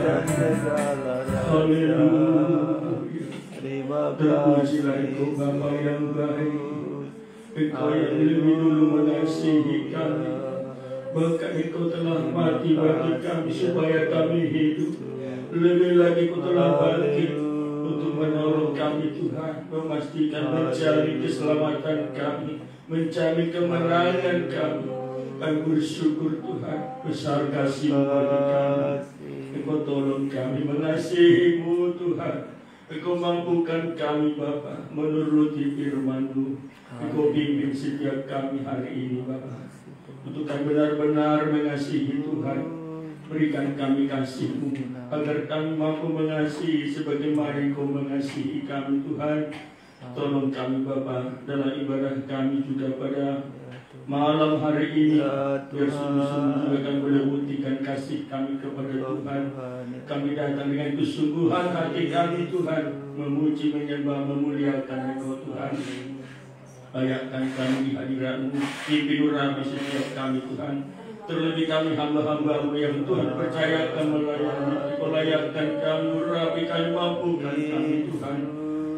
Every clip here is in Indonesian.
dan segala rasa. Haleluya. Terima Terpujilah kasih Engkau Bapa yang baik. Engkau yang lebih dulu mengasihi kami. Bahkan Engkau telah mati bagi kami supaya kami hidup. Lebih lagi Engkau telah bangkit untuk menolong kami Tuhan, memastikan mencari keselamatan kami, mencari kemenangan kami. Kami bersyukur Tuhan, besar kasih-Mu bagi kami. Engkau tolong kami mengasihi-Mu Tuhan. Engkau mampukan kami Bapa menuruti firman-Mu. Engkau pimpin setiap kami hari ini Bapa, untuk kami benar-benar mengasihi Tuhan. Berikan kami kasih-Mu, agar kami mampu mengasihi sebagaimana Engkau mengasihi kami Tuhan. Tolong kami Bapa dalam ibadah kami juga pada malam hari ini, biar sungguh-sungguh juga kami boleh buktikan kasih kami kepada Tuhan. Kami datang dengan kesungguhan hati kami Tuhan, memuji, menyembah, memuliakan Engkau Tuhan. Layakkan kami di hadirat-Mu, pimpin urapi setiap kami Tuhan. Terlebih kami hamba-hamba-Mu yang Tuhan percayakan melayani. Kau layakkan kami, urapi kami, mampukan kami Tuhan,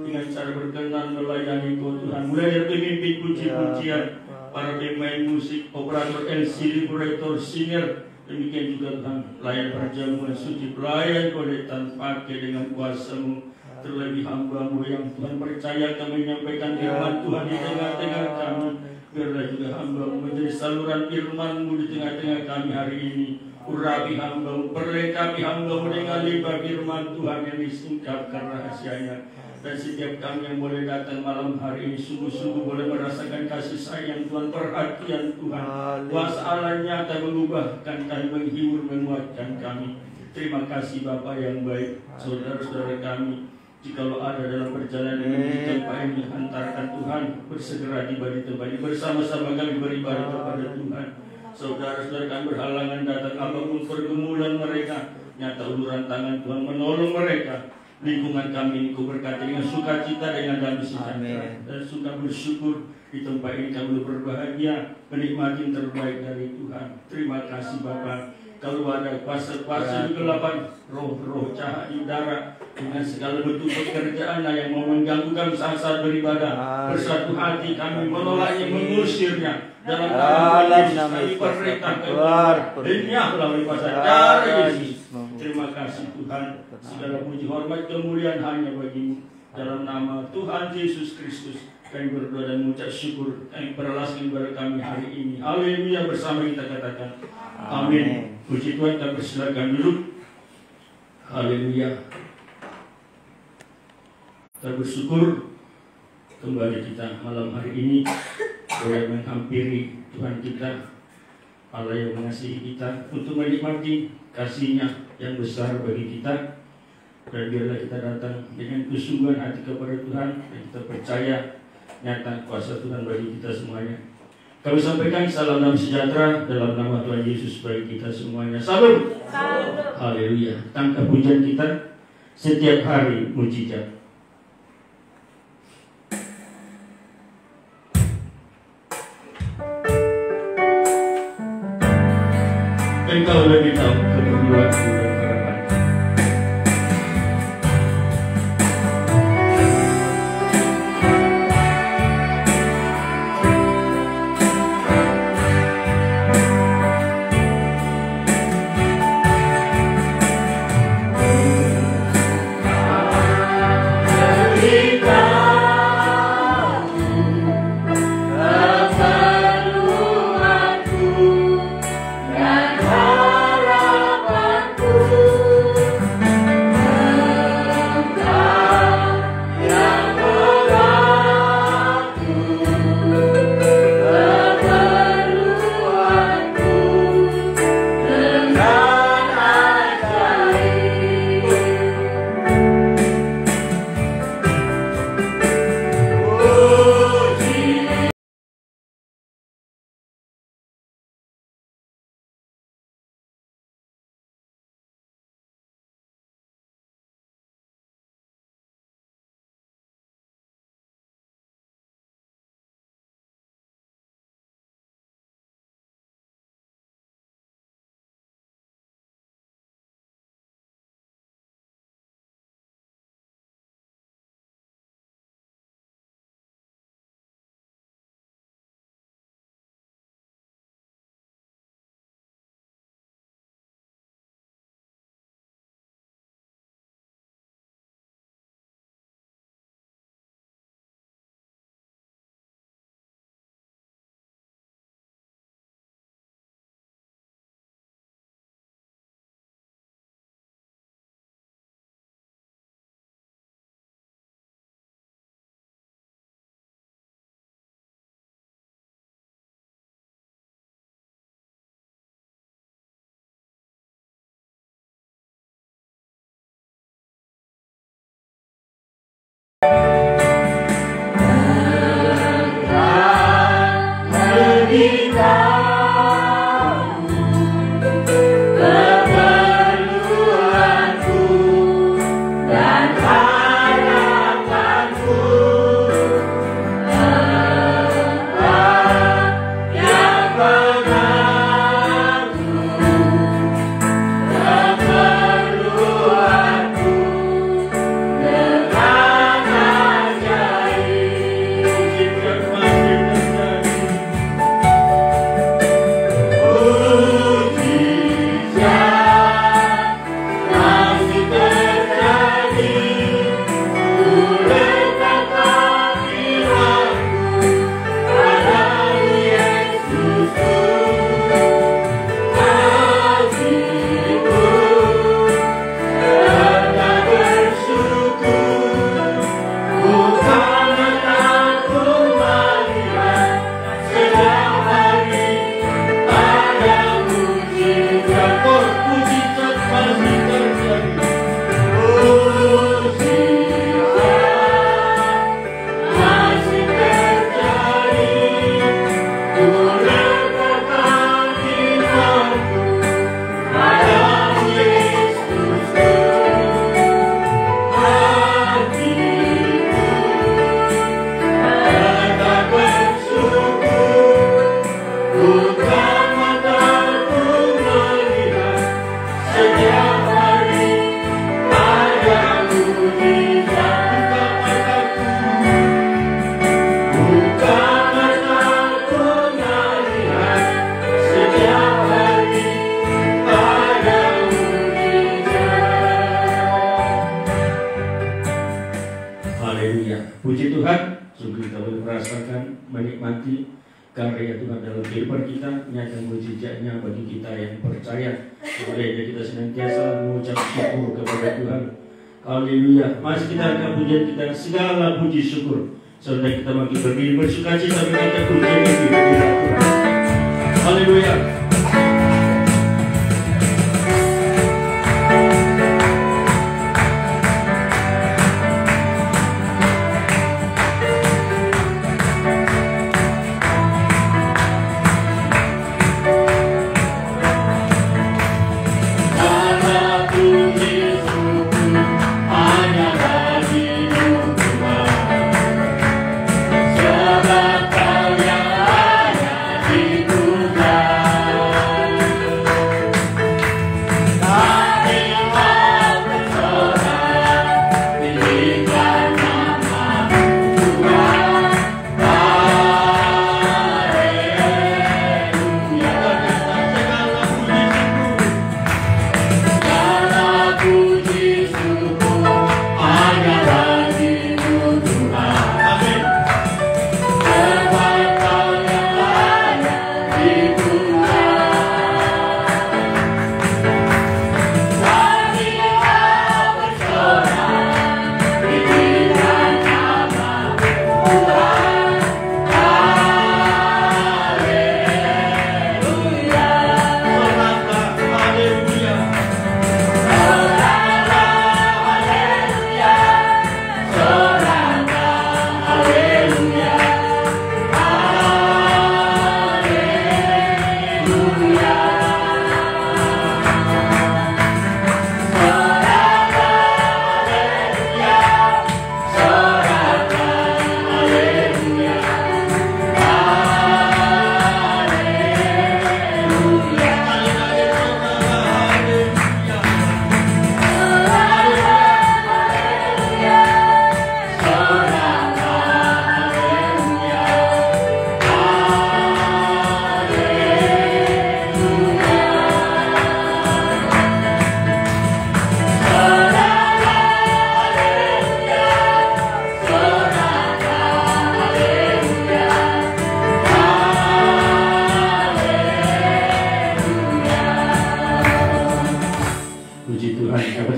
dengan cara berkenan melayani Kau Tuhan. Mulai dari pemimpin puji-pujian, para pemain musik, operator LCD, operator singer, demikian juga Tuhan, layan perjamuan suci, pelayan koletan, pakai dengan kuasa-Mu. Terlebih hamba-Mu yang Tuhan percayakan menyampaikan firman Tuhan di tengah-tengah kami. Biarlah juga hamba-Mu menjadi saluran firman-Mu di tengah-tengah kami hari ini. Urapi hamba-Mu, perlengkapi hamba-Mu dengan limpah firman Tuhan yang disingkapkan rahasianya. Dan setiap kami yang boleh datang malam hari ini sungguh-sungguh boleh merasakan kasih sayang Tuhan, perhatian Tuhan. Kuasa Allah nyata mengubahkan kami, menghibur, menguatkan kami. Terima kasih Bapa yang baik. Saudara-saudara kami, jikalau ada dalam perjalanan menuju tempat ini, hantarkan Tuhan, bersegera tiba di tempat ini. Bersama-sama kami beribadah kepada Tuhan. Saudara-saudara kami berhalangan datang, apapun pergumulan mereka, nyata uluran tangan Tuhan menolong mereka. Lingkungan kami ini Kau berkati dengan sukacita, dengan damai sejahtera, dan suka bersyukur. Di tempat ini kami berbahagia, menikmati yang terbaik dari Tuhan. Terima kasih Bapa. Kalau ada kuasa-kuasa kegelapan, roh-roh jahat di udara, dengan segala bentuk pekerjaan yang mau mengganggu kami saat beribadah, bersatu hati kami menolaknya, mengusirnya. Dalam nama Yesus kami perintahkan lenyaplah oleh kuasa darah Yesus. Terima kasih Tuhan. Segala puji, hormat, kemuliaan hanya bagi-Mu. Dalam nama Tuhan Yesus Kristus kami berdoa dan mengucap syukur. Kami perlaskan ibadah kami hari ini. Haleluya, bersama kita katakan amin. Puji Tuhan, kita persilakan duduk. Haleluya. Kita bersyukur kembali kita malam hari ini boleh menghampiri Tuhan kita, Allah yang mengasihi kita, untuk menikmati kasih-Nya yang besar bagi kita. Dan biarlah kita datang dengan kesungguhan hati kepada Tuhan, dan kita percaya nyata kuasa Tuhan bagi kita semuanya. Kami sampaikan salam damai sejahtera dalam nama Tuhan Yesus bagi kita semuanya. Salam. Haleluya. Tangkap pujian kita setiap hari mujizat. Engkau lebih tahu keperluanku dan harapanku. Puji Tuhan, sungguh kita boleh merasakan, menikmati karya Tuhan dalam kehidupan kita, nyata mujizatnya bagi kita yang percaya. Bolehnya kita senantiasa mengucap syukur kepada Tuhan. Haleluya. Mari kita angkat pujian kita, segala puji syukur. Saudara kita makin berdiri bersukacita kita pujian itu bagi Tuhan. Haleluya.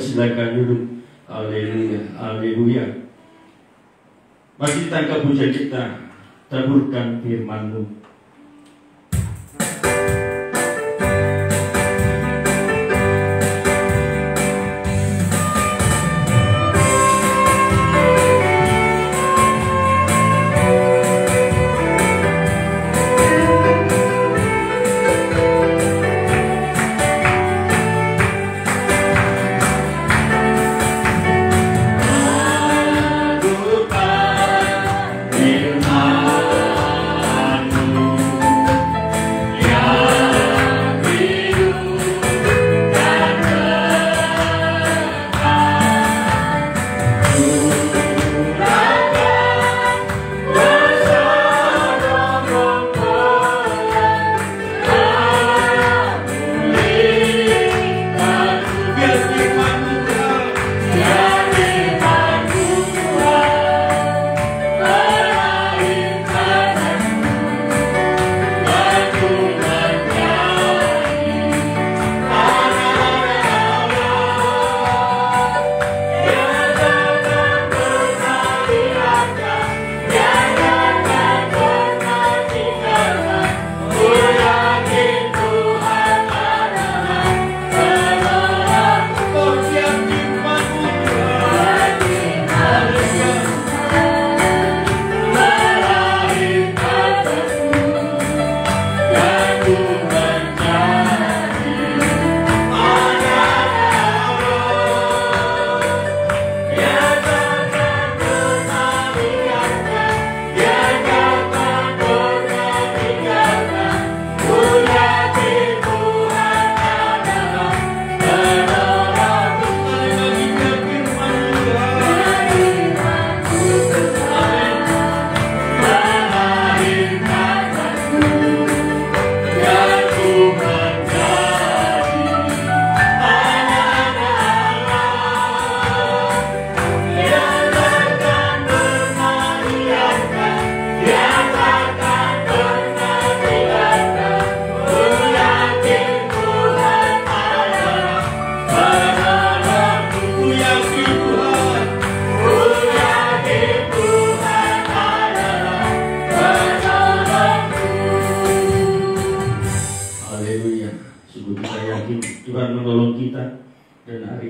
Silakan duduk. Haleluya, haleluya. Mari kita angkat pujian kita, taburkan firman-Mu. Firman-Mu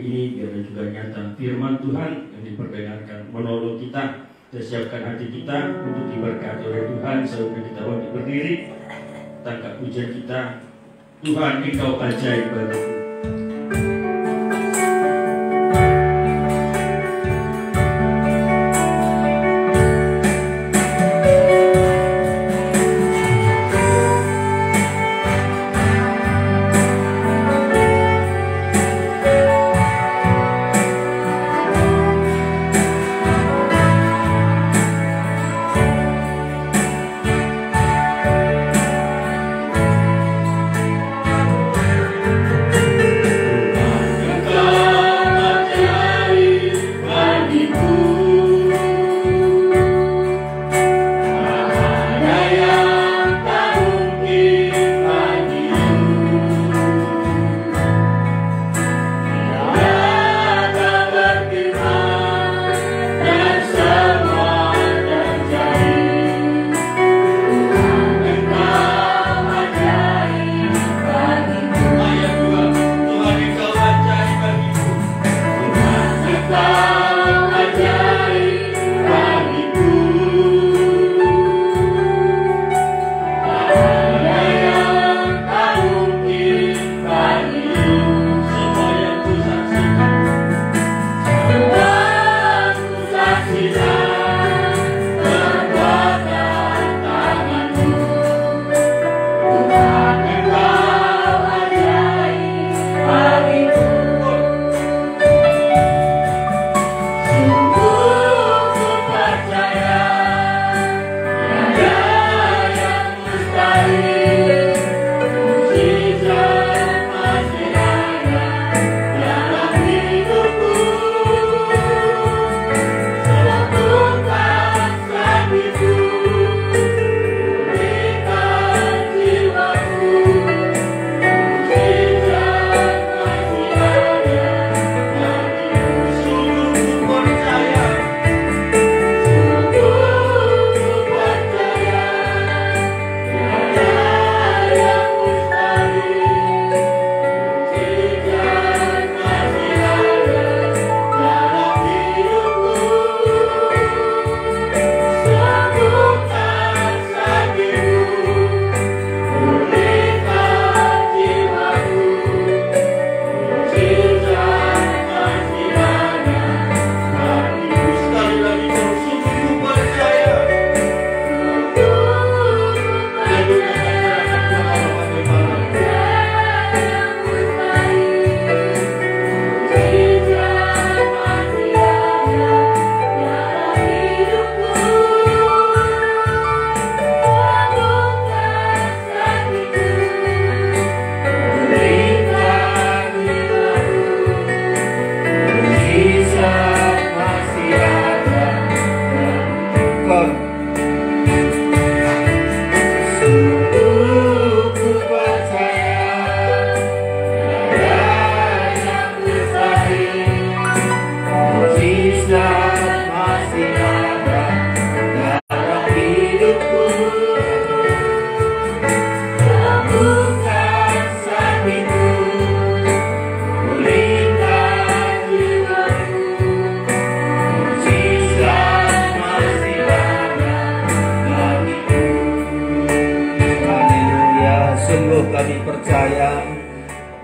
hari ini biar juga nyata firman Tuhan yang diperdengarkan menolong kita dan siapkan hati kita untuk diberkati oleh Tuhan sampai kita bangkit berdiri. Tangkap pujian kita, Tuhan Engkau ajaib bagiku.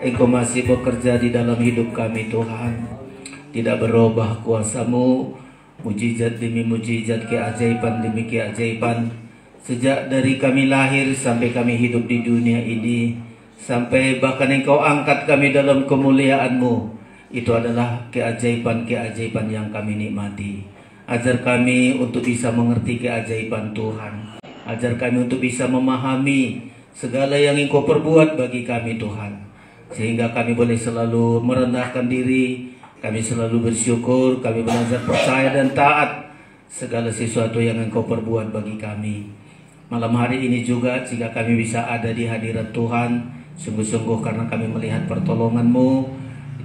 Engkau masih bekerja di dalam hidup kami Tuhan. Tidak berubah kuasa-Mu, mujizat demi mujizat, keajaiban demi keajaiban. Sejak dari kami lahir sampai kami hidup di dunia ini, sampai bahkan Engkau angkat kami dalam kemuliaan-Mu, itu adalah keajaiban-keajaiban yang kami nikmati. Ajar kami untuk bisa mengerti keajaiban Tuhan. Ajar kami untuk bisa memahami segala yang Engkau perbuat bagi kami Tuhan. Sehingga kami boleh selalu merendahkan diri, kami selalu bersyukur, kami belajar percaya dan taat segala sesuatu yang Engkau perbuat bagi kami. Malam hari ini juga jika kami bisa ada di hadirat Tuhan, sungguh-sungguh karena kami melihat pertolongan-Mu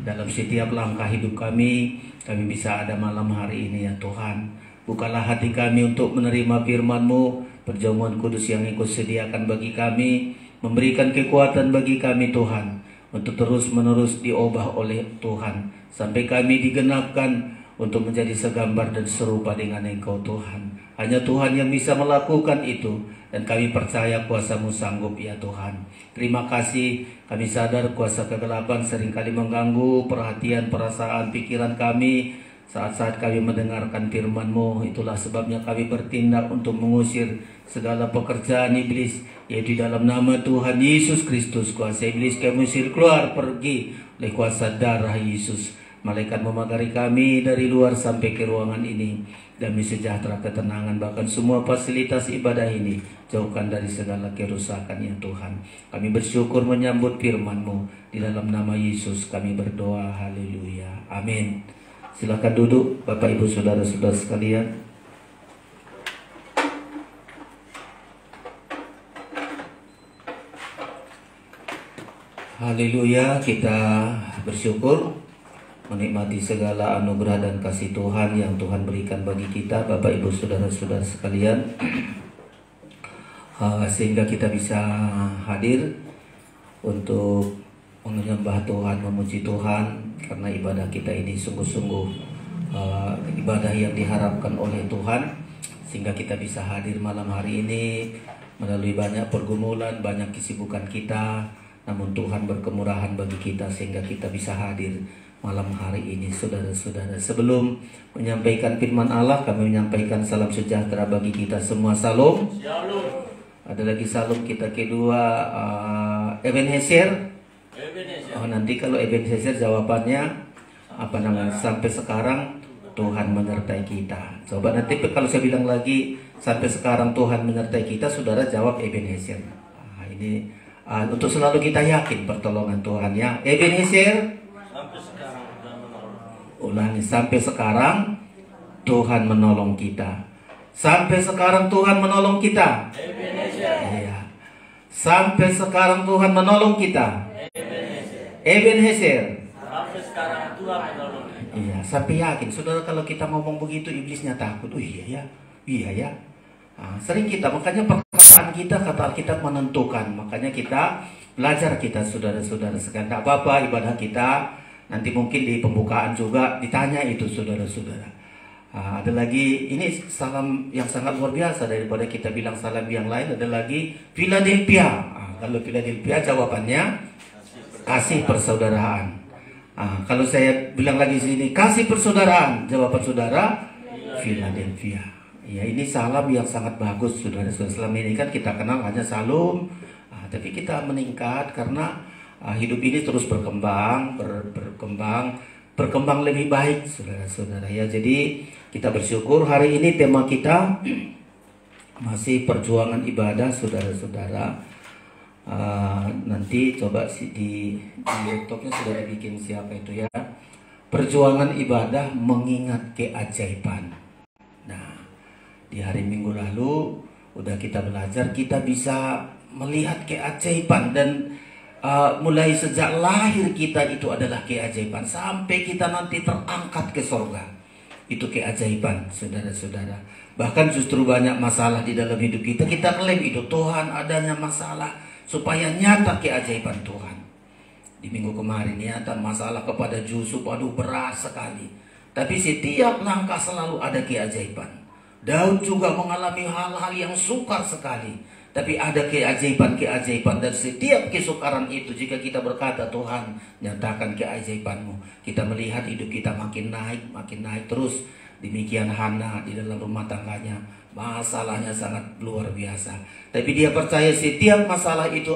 dalam setiap langkah hidup kami bisa ada malam hari ini ya Tuhan. Bukalah hati kami untuk menerima firman-Mu, perjamuan kudus yang Engkau sediakan bagi kami, memberikan kekuatan bagi kami Tuhan, untuk terus-menerus diubah oleh Tuhan, sampai kami digenapkan untuk menjadi segambar dan serupa dengan Engkau Tuhan. Hanya Tuhan yang bisa melakukan itu, dan kami percaya kuasa-Mu sanggup ya Tuhan. Terima kasih, kami sadar kuasa kegelapan seringkali mengganggu perhatian, perasaan, pikiran kami saat-saat kami mendengarkan firman-Mu. Itulah sebabnya kami bertindak untuk mengusir segala pekerjaan iblis, yaitu dalam nama Tuhan Yesus Kristus. Kuasa iblis kami usir keluar, pergi oleh kuasa darah Yesus. Malaikat memagari kami dari luar sampai ke ruangan ini. Damai sejahtera, ketenangan, bahkan semua fasilitas ibadah ini jauhkan dari segala kerusakan ya Tuhan. Kami bersyukur menyambut firman-Mu. Di dalam nama Yesus kami berdoa. Haleluya. Amin. Silakan duduk Bapak Ibu Saudara-saudara sekalian. Haleluya, kita bersyukur menikmati segala anugerah dan kasih Tuhan yang Tuhan berikan bagi kita, Bapak Ibu Saudara-saudara sekalian, sehingga kita bisa hadir untuk menyembah Tuhan, memuji Tuhan, karena ibadah kita ini sungguh-sungguh ibadah yang diharapkan oleh Tuhan, sehingga kita bisa hadir malam hari ini melalui banyak pergumulan, banyak kesibukan kita, namun Tuhan berkemurahan bagi kita sehingga kita bisa hadir malam hari ini. Saudara-saudara, sebelum menyampaikan firman Allah, kami menyampaikan salam sejahtera bagi kita semua. Salam. Ada lagi salam kita kedua, Ebenezer. Oh, nanti kalau Ebenezer jawabannya apa namanya? Sampai sekarang Tuhan menyertai kita. Coba nanti kalau saya bilang lagi sampai sekarang Tuhan menyertai kita, saudara jawab Ebenezer. Ini untuk selalu kita yakin pertolongan Tuhan ya. Ebenezer. Ulangi, sampai sekarang Tuhan menolong kita. Sampai sekarang Tuhan menolong kita. Iya. Sampai sekarang Tuhan menolong kita. Ebenezer. Sampai sekarang Tuhan menolong kita. Iya, sampai yakin. Saudara, kalau kita ngomong begitu iblisnya takut. Oh iya ya, iya ya. Sering kita, makanya perkataan kita, kata Alkitab menentukan. Makanya kita belajar kita, saudara-saudara sekalian. Tidak apa-apa ibadah kita. Nanti mungkin di pembukaan juga ditanya itu, saudara-saudara. Ada lagi, ini salam yang sangat luar biasa. Daripada kita bilang salam yang lain, ada lagi Philadelphia. Kalau Philadelphia jawabannya kasih persaudaraan. Kalau saya bilang lagi sini kasih persaudaraan, jawaban saudara Philadelphia. Ya, ini salam yang sangat bagus, saudara-saudara. Selama ini kan kita kenal hanya salam, tapi kita meningkat karena hidup ini terus berkembang, berkembang lebih baik, saudara-saudara ya. Jadi kita bersyukur hari ini tema kita masih perjuangan ibadah, saudara-saudara. Nanti coba di laptopnya sudah dibikin siapa itu ya. Perjuangan ibadah mengingat keajaiban. Nah, di hari Minggu lalu udah kita belajar, kita bisa melihat keajaiban dan mulai sejak lahir kita itu adalah keajaiban sampai kita nanti terangkat ke surga. Itu keajaiban, saudara-saudara. Bahkan justru banyak masalah di dalam hidup kita. Kita klaim itu Tuhan adanya masalah supaya nyata keajaiban Tuhan. Di minggu kemarin nyata masalah kepada Yusuf, aduh berat sekali. Tapi setiap langkah selalu ada keajaiban. Daud juga mengalami hal-hal yang sukar sekali. Tapi ada keajaiban-keajaiban, dan setiap kesukaran itu jika kita berkata Tuhan nyatakan keajaiban-Mu, kita melihat hidup kita makin naik terus. Demikian Hana di dalam rumah tangganya, masalahnya sangat luar biasa. Tapi dia percaya setiap masalah itu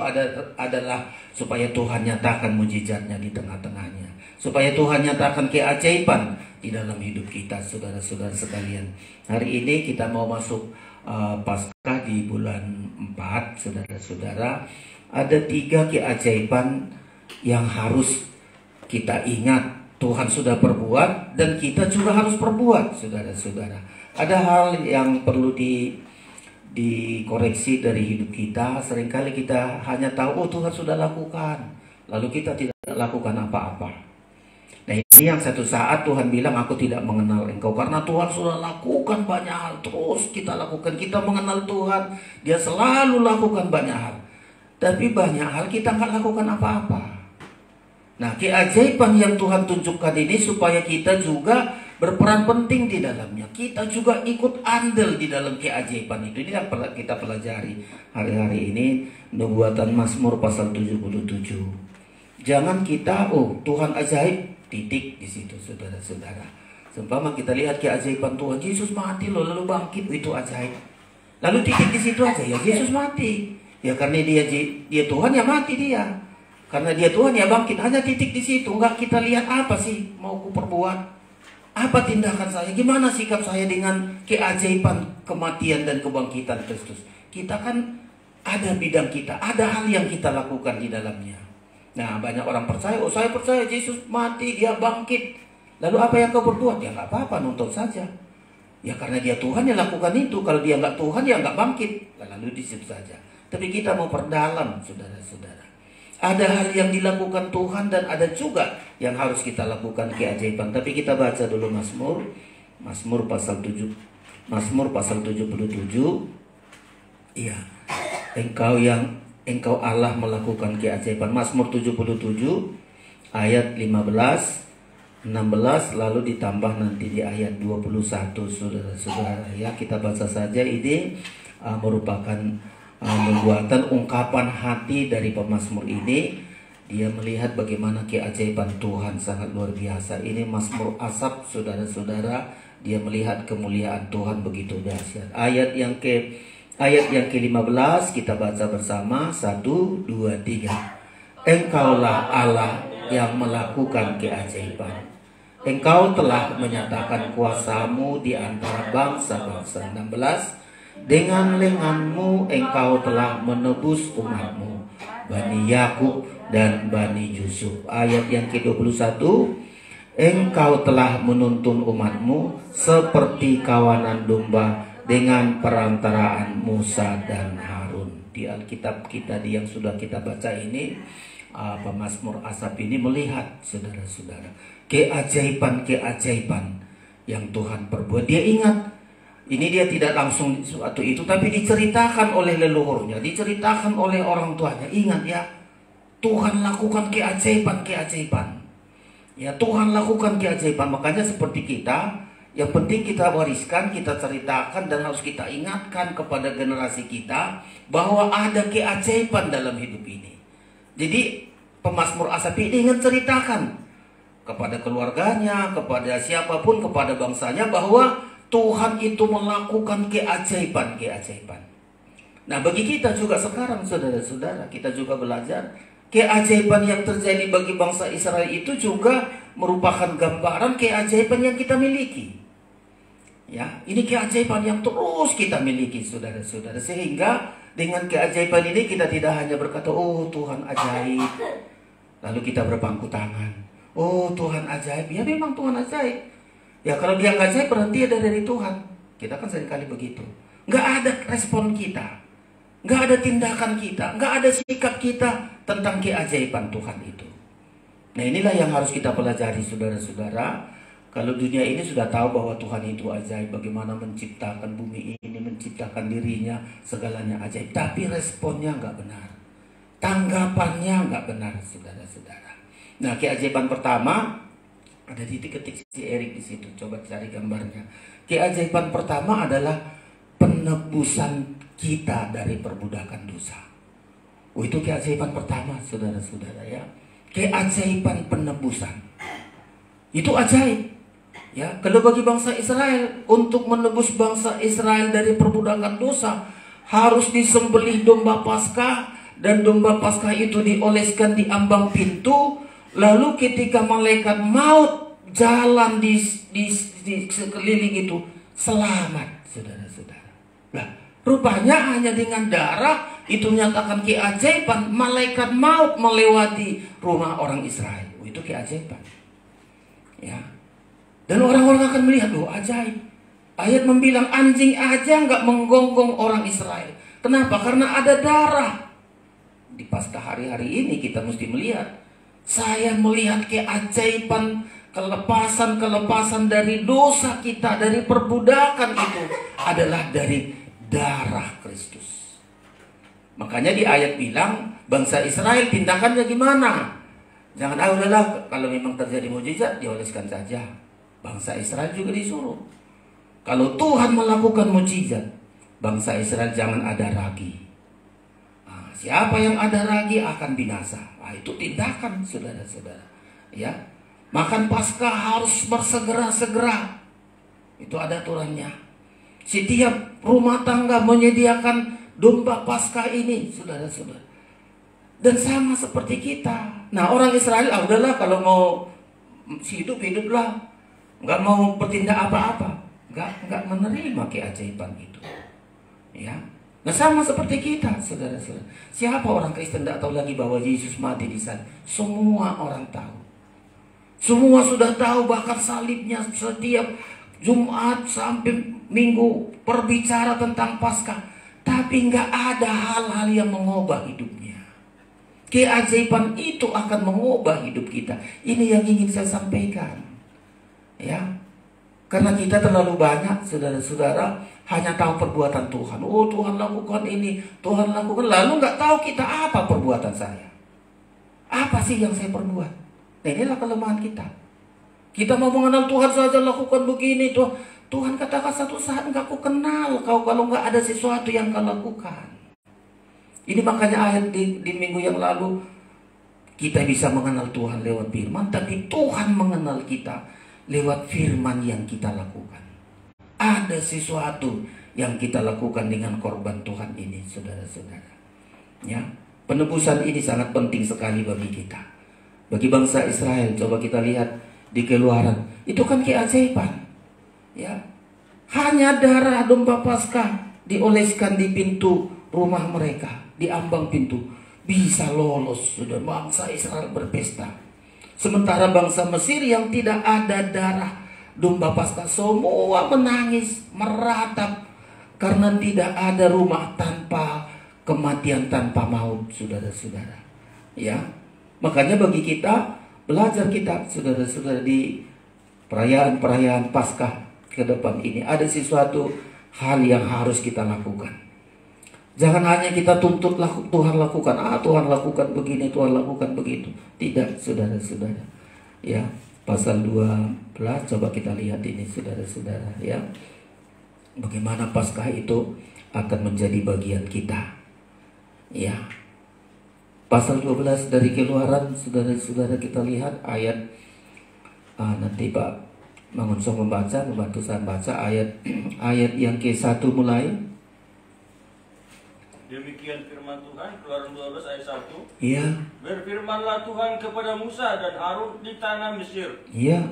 adalah supaya Tuhan nyatakan mujizatnya di tengah-tengahnya, supaya Tuhan nyatakan keajaiban di dalam hidup kita, saudara-saudara sekalian. Hari ini kita mau masuk Paskah di bulan 4, saudara-saudara. Ada 3 keajaiban yang harus kita ingat Tuhan sudah perbuat dan kita juga harus perbuat, saudara-saudara. Ada hal yang perlu dikoreksi dari hidup kita. Seringkali kita hanya tahu, oh Tuhan sudah lakukan, lalu kita tidak lakukan apa-apa. Nah, ini yang satu saat Tuhan bilang, aku tidak mengenal engkau, karena Tuhan sudah lakukan banyak hal. Terus kita lakukan, kita mengenal Tuhan, Dia selalu lakukan banyak hal. Tapi banyak hal kita nggak lakukan apa-apa. Nah, keajaiban yang Tuhan tunjukkan ini supaya kita juga berperan penting di dalamnya. Kita juga ikut andil di dalam keajaiban itu. Ini yang kita pelajari hari-hari ini, nubuatan Mazmur pasal 77. Jangan kita, oh Tuhan ajaib, titik di situ, saudara-saudara. Seumpama kita lihat keajaiban Tuhan, Yesus mati loh, lalu bangkit, itu ajaib. Lalu titik di situ aja, ya Yesus mati. Ya karena dia Tuhan, ya mati dia. Karena dia Tuhan, ya bangkit. Hanya titik di situ. Enggak kita lihat apa sih mau ku perbuat. Apa tindakan saya? Gimana sikap saya dengan keajaiban kematian dan kebangkitan Kristus? Kita kan ada bidang kita. Ada hal yang kita lakukan di dalamnya. Nah, banyak orang percaya. Oh, saya percaya Yesus mati, dia bangkit. Lalu apa yang kau berbuat? Ya nggak apa-apa, nonton saja. Ya karena dia Tuhan, ya lakukan itu. Kalau dia nggak Tuhan, ya nggak bangkit. Lalu di situ saja. Tapi kita mau perdalam, saudara-saudara. Ada hal yang dilakukan Tuhan dan ada juga yang harus kita lakukan keajaiban. Tapi kita baca dulu Mazmur pasal 77. Iya. Engkau Allah melakukan keajaiban. Mazmur 77 ayat 15, 16 lalu ditambah nanti di ayat 21, saudara-saudara. Ya, kita baca saja. Ini merupakan nubuatan ungkapan hati dari pemazmur ini. Dia melihat bagaimana keajaiban Tuhan sangat luar biasa. Ini Mazmur Asaf, saudara-saudara. Dia melihat kemuliaan Tuhan begitu dahsyat. Ayat yang ke-15 kita baca bersama. 1, 2, 3. Engkaulah Allah yang melakukan keajaiban. Engkau telah menyatakan kuasa-Mu di antara bangsa-bangsa. 16. Dengan lengan-Mu engkau telah menebus umat-Mu, Bani Yakub dan Bani Yusuf. Ayat yang ke-21. Engkau telah menuntun umat-Mu seperti kawanan domba dengan perantaraan Musa dan Harun. Di Alkitab kita yang sudah kita baca ini, pemazmur Asaf ini melihat, saudara-saudara, keajaiban-keajaiban yang Tuhan perbuat. Dia ingat. Ini dia tidak langsung suatu itu, tapi diceritakan oleh leluhurnya, diceritakan oleh orang tuanya. Ingat ya, Tuhan lakukan keajaiban-keajaiban. Ya, Tuhan lakukan keajaiban. Makanya seperti kita, yang penting kita wariskan, kita ceritakan, dan harus kita ingatkan kepada generasi kita bahwa ada keajaiban dalam hidup ini. Jadi pemazmur Asaf ini ingin ceritakan kepada keluarganya, kepada siapapun, kepada bangsanya, bahwa Tuhan itu melakukan keajaiban-keajaiban. Nah, bagi kita juga sekarang, saudara-saudara, kita juga belajar keajaiban yang terjadi bagi bangsa Israel itu juga merupakan gambaran keajaiban yang kita miliki. Ya, ini keajaiban yang terus kita miliki, saudara-saudara. Sehingga dengan keajaiban ini kita tidak hanya berkata, oh Tuhan ajaib, lalu kita berpangku tangan. Oh Tuhan ajaib, ya memang Tuhan ajaib. Ya kalau dia nggak ajaib berarti ada dari Tuhan. Kita kan seringkali begitu. Nggak ada respon kita, nggak ada tindakan kita, nggak ada sikap kita tentang keajaiban Tuhan itu. Nah, inilah yang harus kita pelajari, saudara-saudara. Kalau dunia ini sudah tahu bahwa Tuhan itu ajaib, bagaimana menciptakan bumi ini, menciptakan dirinya, segalanya ajaib. Tapi responnya nggak benar, tanggapannya nggak benar, saudara-saudara. Nah, keajaiban pertama ada titik-ketik si Erik di situ. Coba cari gambarnya. Keajaiban pertama adalah penebusan kita dari perbudakan dosa. Oh, itu keajaiban pertama, saudara-saudara ya. Keajaiban penebusan. Itu ajaib. Ya, kalau bagi bangsa Israel, untuk menebus bangsa Israel dari perbudakan dosa, harus disembelih domba Paskah, dan domba Paskah itu dioleskan di ambang pintu. Lalu ketika malaikat maut jalan di sekeliling itu, selamat, saudara-saudara. Nah, rupanya hanya dengan darah itu menyatakan keajaiban. Malaikat maut melewati rumah orang Israel. Oh, itu keajaiban. Ya. Dan orang-orang akan melihat, oh ajaib. Ayat membilang anjing aja nggak menggonggong orang Israel. Kenapa? Karena ada darah. Di Paskah hari-hari ini kita mesti melihat. Saya melihat keajaiban, kelepasan dari dosa kita, dari perbudakan itu adalah dari darah Kristus. Makanya di ayat bilang, bangsa Israel tindakannya gimana? Jangan, udahlah, kalau memang terjadi mujizat dioleskan saja. Bangsa Israel juga disuruh. Kalau Tuhan melakukan mujizat, bangsa Israel jangan ada ragi. Nah, siapa yang ada ragi akan binasa. Nah, itu tindakan saudara-saudara. Ya, makan Paskah harus bersegera-segera. Itu ada aturannya. Setiap rumah tangga menyediakan domba Paskah ini, saudara-saudara. Dan sama seperti kita. Nah, orang Israel, udahlah, kalau mau hiduplah, nggak mau bertindak apa-apa, nggak menerima keajaiban itu. Ya, nah sama seperti kita, saudara-saudara. Siapa orang Kristen tidak tahu lagi bahwa Yesus mati di sana? Semua orang tahu. Semua sudah tahu, bahkan salibnya setiap Jumat sampai Minggu berbicara tentang Paskah. Tapi nggak ada hal-hal yang mengubah hidupnya. Keajaiban itu akan mengubah hidup kita. Ini yang ingin saya sampaikan. Ya, karena kita terlalu banyak, saudara-saudara, hanya tahu perbuatan Tuhan. Oh, Tuhan lakukan ini, Tuhan lakukan. Lalu nggak tahu kita apa perbuatan saya. Apa sih yang saya perbuat? Nah, inilah kelemahan kita. Kita mau mengenal Tuhan saja lakukan begini. Tuhan katakan satu saat nggak ku kenal kau kalau nggak ada sesuatu yang kau lakukan. Ini makanya ayat di minggu yang lalu, kita bisa mengenal Tuhan lewat firman, tapi Tuhan mengenal kita lewat firman yang kita lakukan. Ada sesuatu yang kita lakukan dengan korban Tuhan ini, saudara-saudara. Ya, penebusan ini sangat penting sekali bagi kita. Bagi bangsa Israel, coba kita lihat di Keluaran, itu kan keajaiban. Ya, hanya darah domba Paskah dioleskan di pintu rumah mereka, di ambang pintu, bisa lolos. Sudah bangsa Israel berpesta. Sementara bangsa Mesir yang tidak ada darah domba Paskah, semua menangis, meratap, karena tidak ada rumah tanpa kematian, tanpa maut, saudara-saudara. Ya, makanya bagi kita, belajar kita, saudara-saudara, di perayaan-perayaan Paskah ke depan ini, ada sesuatu hal yang harus kita lakukan. Jangan hanya kita tuntut Tuhan lakukan, Tuhan lakukan begini, Tuhan lakukan begitu. Tidak, saudara-saudara. Ya, pasal 12, coba kita lihat ini, saudara-saudara. Ya, bagaimana Paskah itu akan menjadi bagian kita. Ya, pasal 12 dari Keluaran, saudara-saudara, kita lihat ayat, nanti Pak Mangunsong membantu saya baca ayat yang ke-1 mulai. Demikian firman Tuhan, Keluaran 12 ayat 1. Iya. Berfirmanlah Tuhan kepada Musa dan Harun di tanah Mesir. Iya.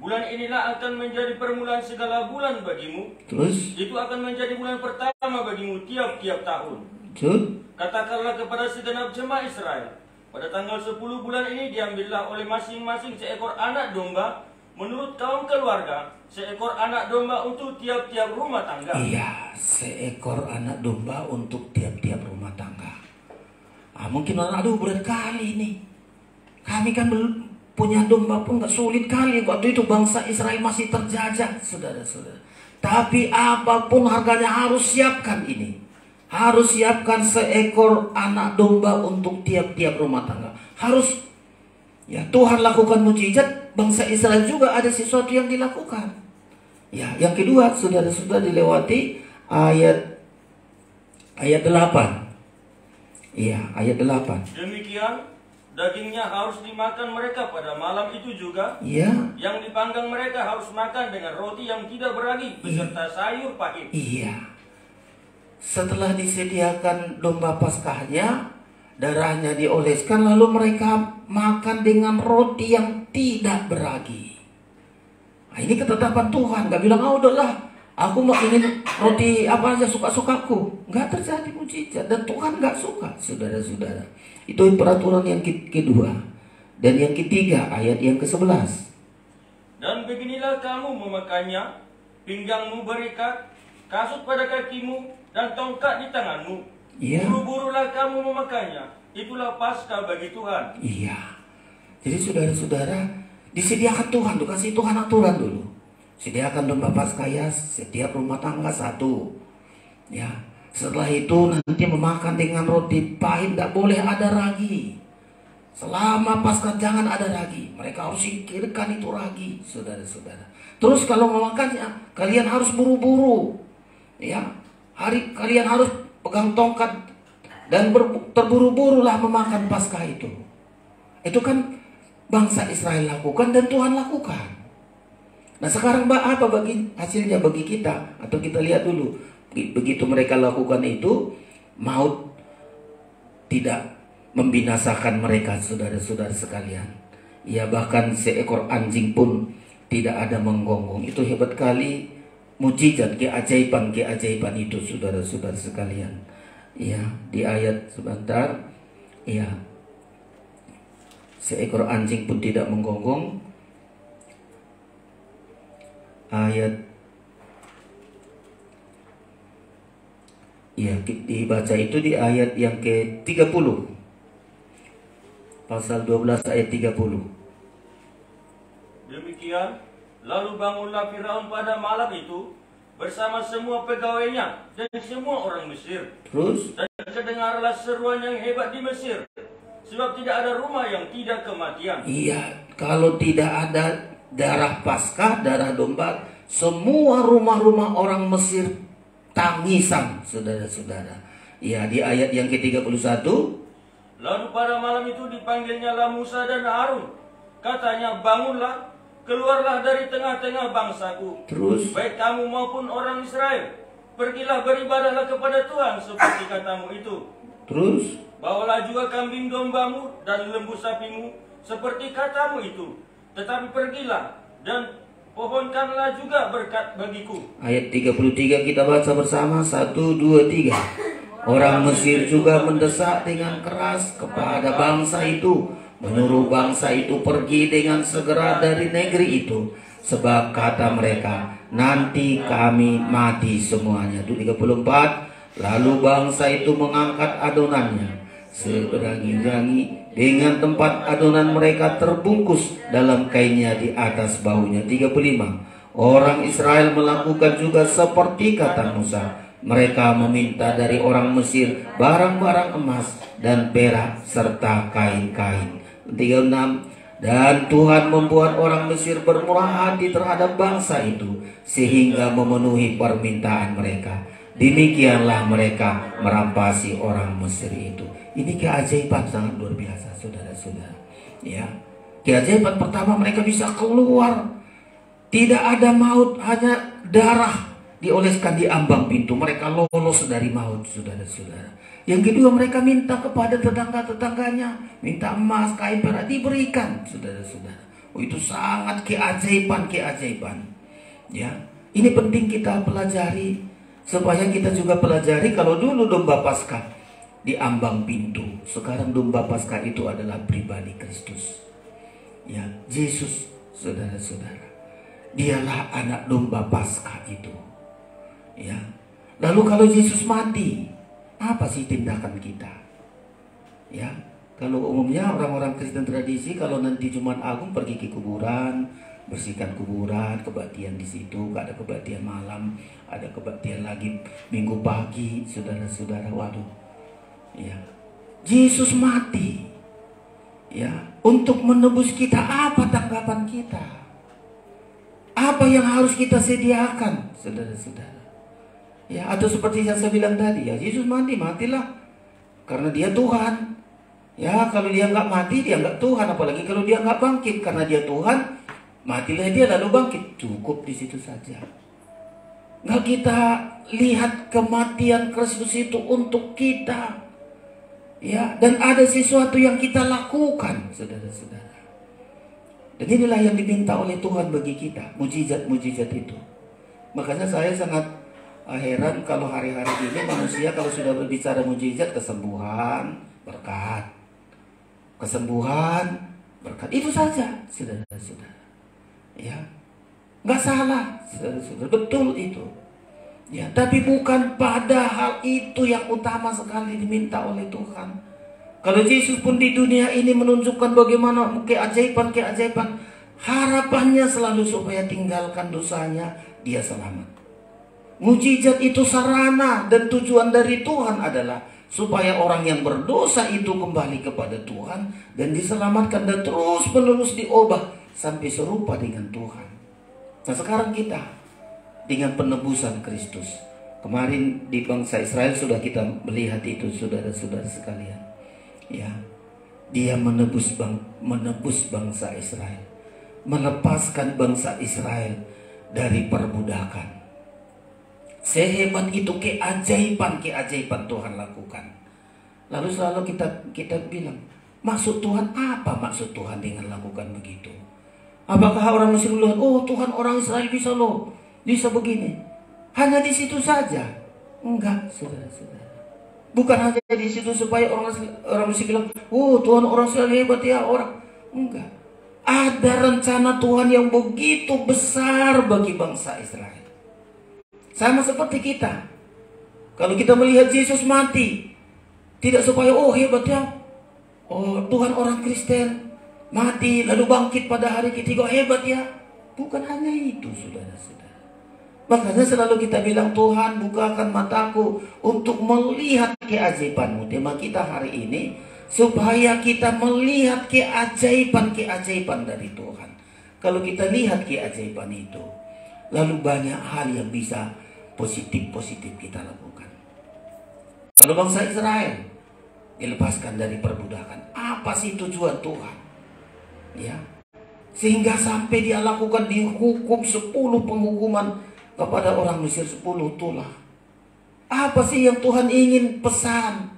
Bulan inilah akan menjadi permulaan segala bulan bagimu. Terus? Itu akan menjadi bulan pertama bagimu tiap-tiap tahun. Betul. Katakanlah kepada segenap jemaah Israel, pada tanggal 10 bulan ini diambillah oleh masing-masing seekor anak domba menurut kaum keluarga, seekor anak domba untuk tiap-tiap rumah tangga. Iya, seekor anak domba untuk tiap-tiap rumah tangga. Mungkin orang, berat kali ini. Kami kan punya domba pun gak sulit kali. Waktu itu bangsa Israel masih terjajah, saudara-saudara. Tapi apapun harganya harus siapkan ini. Harus siapkan seekor anak domba untuk tiap-tiap rumah tangga. Harus, ya, Tuhan lakukan mujizat. Bangsa Israel juga ada sesuatu yang dilakukan. Ya, yang kedua, saudara-saudara, dilewati ayat 8. Iya, ayat 8. Demikian dagingnya harus dimakan mereka pada malam itu juga. Iya. Yang dipanggang mereka harus makan dengan roti yang tidak beragi beserta sayur pahit. Iya. Setelah disediakan domba Paskahnya, darahnya dioleskan, lalu mereka makan dengan roti yang tidak beragi. Nah, ini ketetapan Tuhan. Gak bilang, udahlah, aku mau ingin roti apa aja suka-sukaku. Gak terjadi mujizat. Dan Tuhan gak suka, saudara-saudara. Itu peraturan yang kedua. Dan yang ketiga, ayat yang ke-11. Dan beginilah kamu memakannya, pinggangmu berikat, kasut pada kakimu, dan tongkat di tanganmu. Iya. Buru-burulah kamu memakannya. Itulah Paskah bagi Tuhan. Iya. Jadi saudara-saudara, disediakan Tuhan, kasih Tuhan aturan dulu. Sediakan domba Paskah ya, setiap rumah tangga 1. Ya. Setelah itu nanti memakan dengan roti pahit, tidak boleh ada ragi. Selama Paskah jangan ada ragi. Mereka harus singkirkan itu ragi, saudara-saudara. Terus kalau memakannya, kalian harus buru-buru. Ya, kalian harus pegang tongkat dan terburu-burulah memakan Paskah itu. Itu kan bangsa Israel lakukan dan Tuhan lakukan. Nah sekarang apa hasilnya bagi kita? Atau kita lihat dulu. Begitu mereka lakukan itu, maut tidak membinasakan mereka, saudara-saudara sekalian. Ya, bahkan seekor anjing pun tidak ada menggonggong. Itu hebat kali mujizat, keajaiban itu, saudara-saudara sekalian. Ya, di ayat sebentar. Ya, seekor anjing pun tidak menggonggong. Ayat, ya, dibaca itu di ayat yang ke-30. Pasal 12 ayat 30. Demikian, lalu bangunlah Firaun pada malam itu bersama semua pegawainya dan semua orang Mesir. Terus? Dan kedengarlah seruan yang hebat di Mesir, sebab tidak ada rumah yang tidak kematian. Iya, kalau tidak ada darah Paskah, darah domba, semua rumah-rumah orang Mesir tangisan, saudara-saudara. Ya, di ayat yang ke-31. Lalu pada malam itu dipanggilnyalah Musa dan Harun. Katanya, bangunlah, keluarlah dari tengah-tengah bangsaku. Terus? Baik kamu maupun orang Israel. Pergilah beribadahlah kepada Tuhan seperti katamu itu. Terus? Bawalah juga kambing dombamu dan lembu sapimu seperti katamu itu. Tetapi pergilah dan pohonkanlah juga berkat bagiku. Ayat 33 kita baca bersama. 1, 2, 3. Orang Mesir juga mendesak dengan keras kepada bangsa itu, menyuruh bangsa itu pergi dengan segera dari negeri itu. Sebab kata mereka, nanti kami mati semuanya. 34. Lalu bangsa itu mengangkat adonannya seberangi-rangi dengan tempat adonan mereka terbungkus dalam kainnya di atas bahunya. 35. Orang Israel melakukan juga seperti kata Musa. Mereka meminta dari orang Mesir barang-barang emas dan perak serta kain-kain. 36. Dan Tuhan membuat orang Mesir bermurah hati terhadap bangsa itu sehingga memenuhi permintaan mereka. Demikianlah mereka merampasi orang Mesir itu. Ini keajaiban sangat luar biasa, saudara-saudara. Ya, keajaiban pertama, mereka bisa keluar. Tidak ada maut, hanya darah dioleskan di ambang pintu. Mereka lolos dari maut, saudara-saudara. Yang kedua, mereka minta kepada tetangga-tetangganya, minta emas, kain, perak, diberikan, saudara-saudara. Oh, itu sangat keajaiban. Ya, ini penting kita pelajari, supaya kita juga pelajari. Kalau dulu domba Paskah di ambang pintu, sekarang domba Paskah itu adalah pribadi Kristus. Ya, Yesus, saudara-saudara. Dialah anak domba Paskah itu. Ya. Lalu kalau Yesus mati, apa sih tindakan kita? Ya, kalau umumnya orang-orang Kristen tradisi, kalau nanti Jumat Agung pergi ke kuburan, bersihkan kuburan, kebaktian di situ, gak ada kebaktian malam, ada kebaktian lagi Minggu pagi, saudara-saudara. Waduh, ya, Yesus mati, ya, untuk menebus kita. Apa tanggapan kita? Apa yang harus kita sediakan, saudara-saudara? Ya, atau seperti yang saya bilang tadi, ya, Yesus matilah karena dia Tuhan. Ya, kalau dia nggak mati, dia nggak Tuhan. Apalagi kalau dia nggak bangkit, karena dia Tuhan, matilah dia lalu bangkit. Cukup di situ saja. Nggak kita lihat kematian Kristus itu untuk kita. Ya, dan ada sesuatu yang kita lakukan, saudara-saudara. Dan inilah yang diminta oleh Tuhan bagi kita, mujizat-mujizat itu. Makanya saya sangat heran kalau hari-hari ini manusia kalau sudah berbicara mujizat, kesembuhan, berkat. Kesembuhan, berkat. Itu saja, saudara-saudara. Ya, nggak salah, saudara-saudara. Betul itu. Ya, tapi bukan pada hal itu yang utama sekali diminta oleh Tuhan. Kalau Yesus pun di dunia ini menunjukkan bagaimana keajaiban, harapannya selalu supaya tinggalkan dosanya, dia selamat. Mujizat itu sarana dan tujuan dari Tuhan adalah supaya orang yang berdosa itu kembali kepada Tuhan dan diselamatkan dan terus menerus diubah sampai serupa dengan Tuhan. Nah, sekarang kita dengan penebusan Kristus. Kemarin di bangsa Israel sudah kita melihat itu, saudara-saudara sekalian. Ya, dia menebus bangsa Israel, melepaskan bangsa Israel dari perbudakan. Sehebat itu keajaiban Tuhan lakukan. Lalu selalu kita bilang, maksud Tuhan apa? Maksud Tuhan dengan lakukan begitu? Apakah orang Mesir bilang, oh Tuhan, orang Israel bisa loh, bisa begini? Hanya di situ saja? Enggak, saudara-saudara. Bukan hanya di situ supaya orang Mesir bilang, oh Tuhan, orang Israel hebat ya orang. Enggak. Ada rencana Tuhan yang begitu besar bagi bangsa Israel. Sama seperti kita. Kalau kita melihat Yesus mati, tidak supaya oh hebat ya, oh Tuhan orang Kristen mati lalu bangkit pada hari ketiga, hebat ya. Bukan hanya itu, saudara-saudara. Makanya selalu kita bilang, Tuhan bukakan mataku untuk melihat keajaiban-Mu. Tema kita hari ini, supaya kita melihat keajaiban dari Tuhan. Kalau kita lihat keajaiban itu, lalu banyak hal yang bisa positif kita lakukan. Kalau bangsa Israel dilepaskan dari perbudakan, apa sih tujuan Tuhan? Ya, sehingga sampai dia lakukan dihukum 10 penghukuman kepada orang Mesir, 10 tulah. Apa sih yang Tuhan ingin pesan?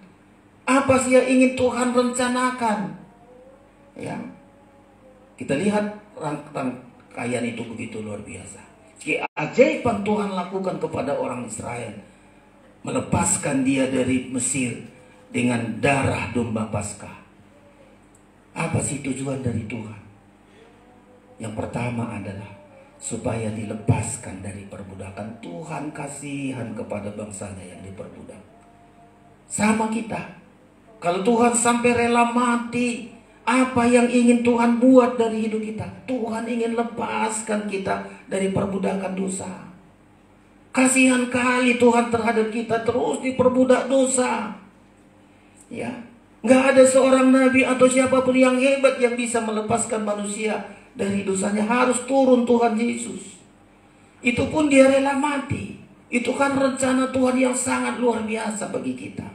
Apa sih yang ingin Tuhan rencanakan? Ya, kita lihat rangkaian itu begitu luar biasa. Keajaiban Tuhan lakukan kepada orang Israel, melepaskan dia dari Mesir dengan darah domba Paskah. Apa sih tujuan dari Tuhan? Yang pertama adalah supaya dilepaskan dari perbudakan. Tuhan kasihan kepada bangsanya yang diperbudak. Sama kita. Kalau Tuhan sampai rela mati, apa yang ingin Tuhan buat dari hidup kita? Tuhan ingin lepaskan kita dari perbudakan dosa. Kasihan kali Tuhan terhadap kita, terus diperbudak dosa. Ya, nggak ada seorang nabi atau siapapun yang hebat yang bisa melepaskan manusia dari dosanya. Harus turun Tuhan Yesus. Itu pun dia rela mati. Itu kan rencana Tuhan yang sangat luar biasa bagi kita.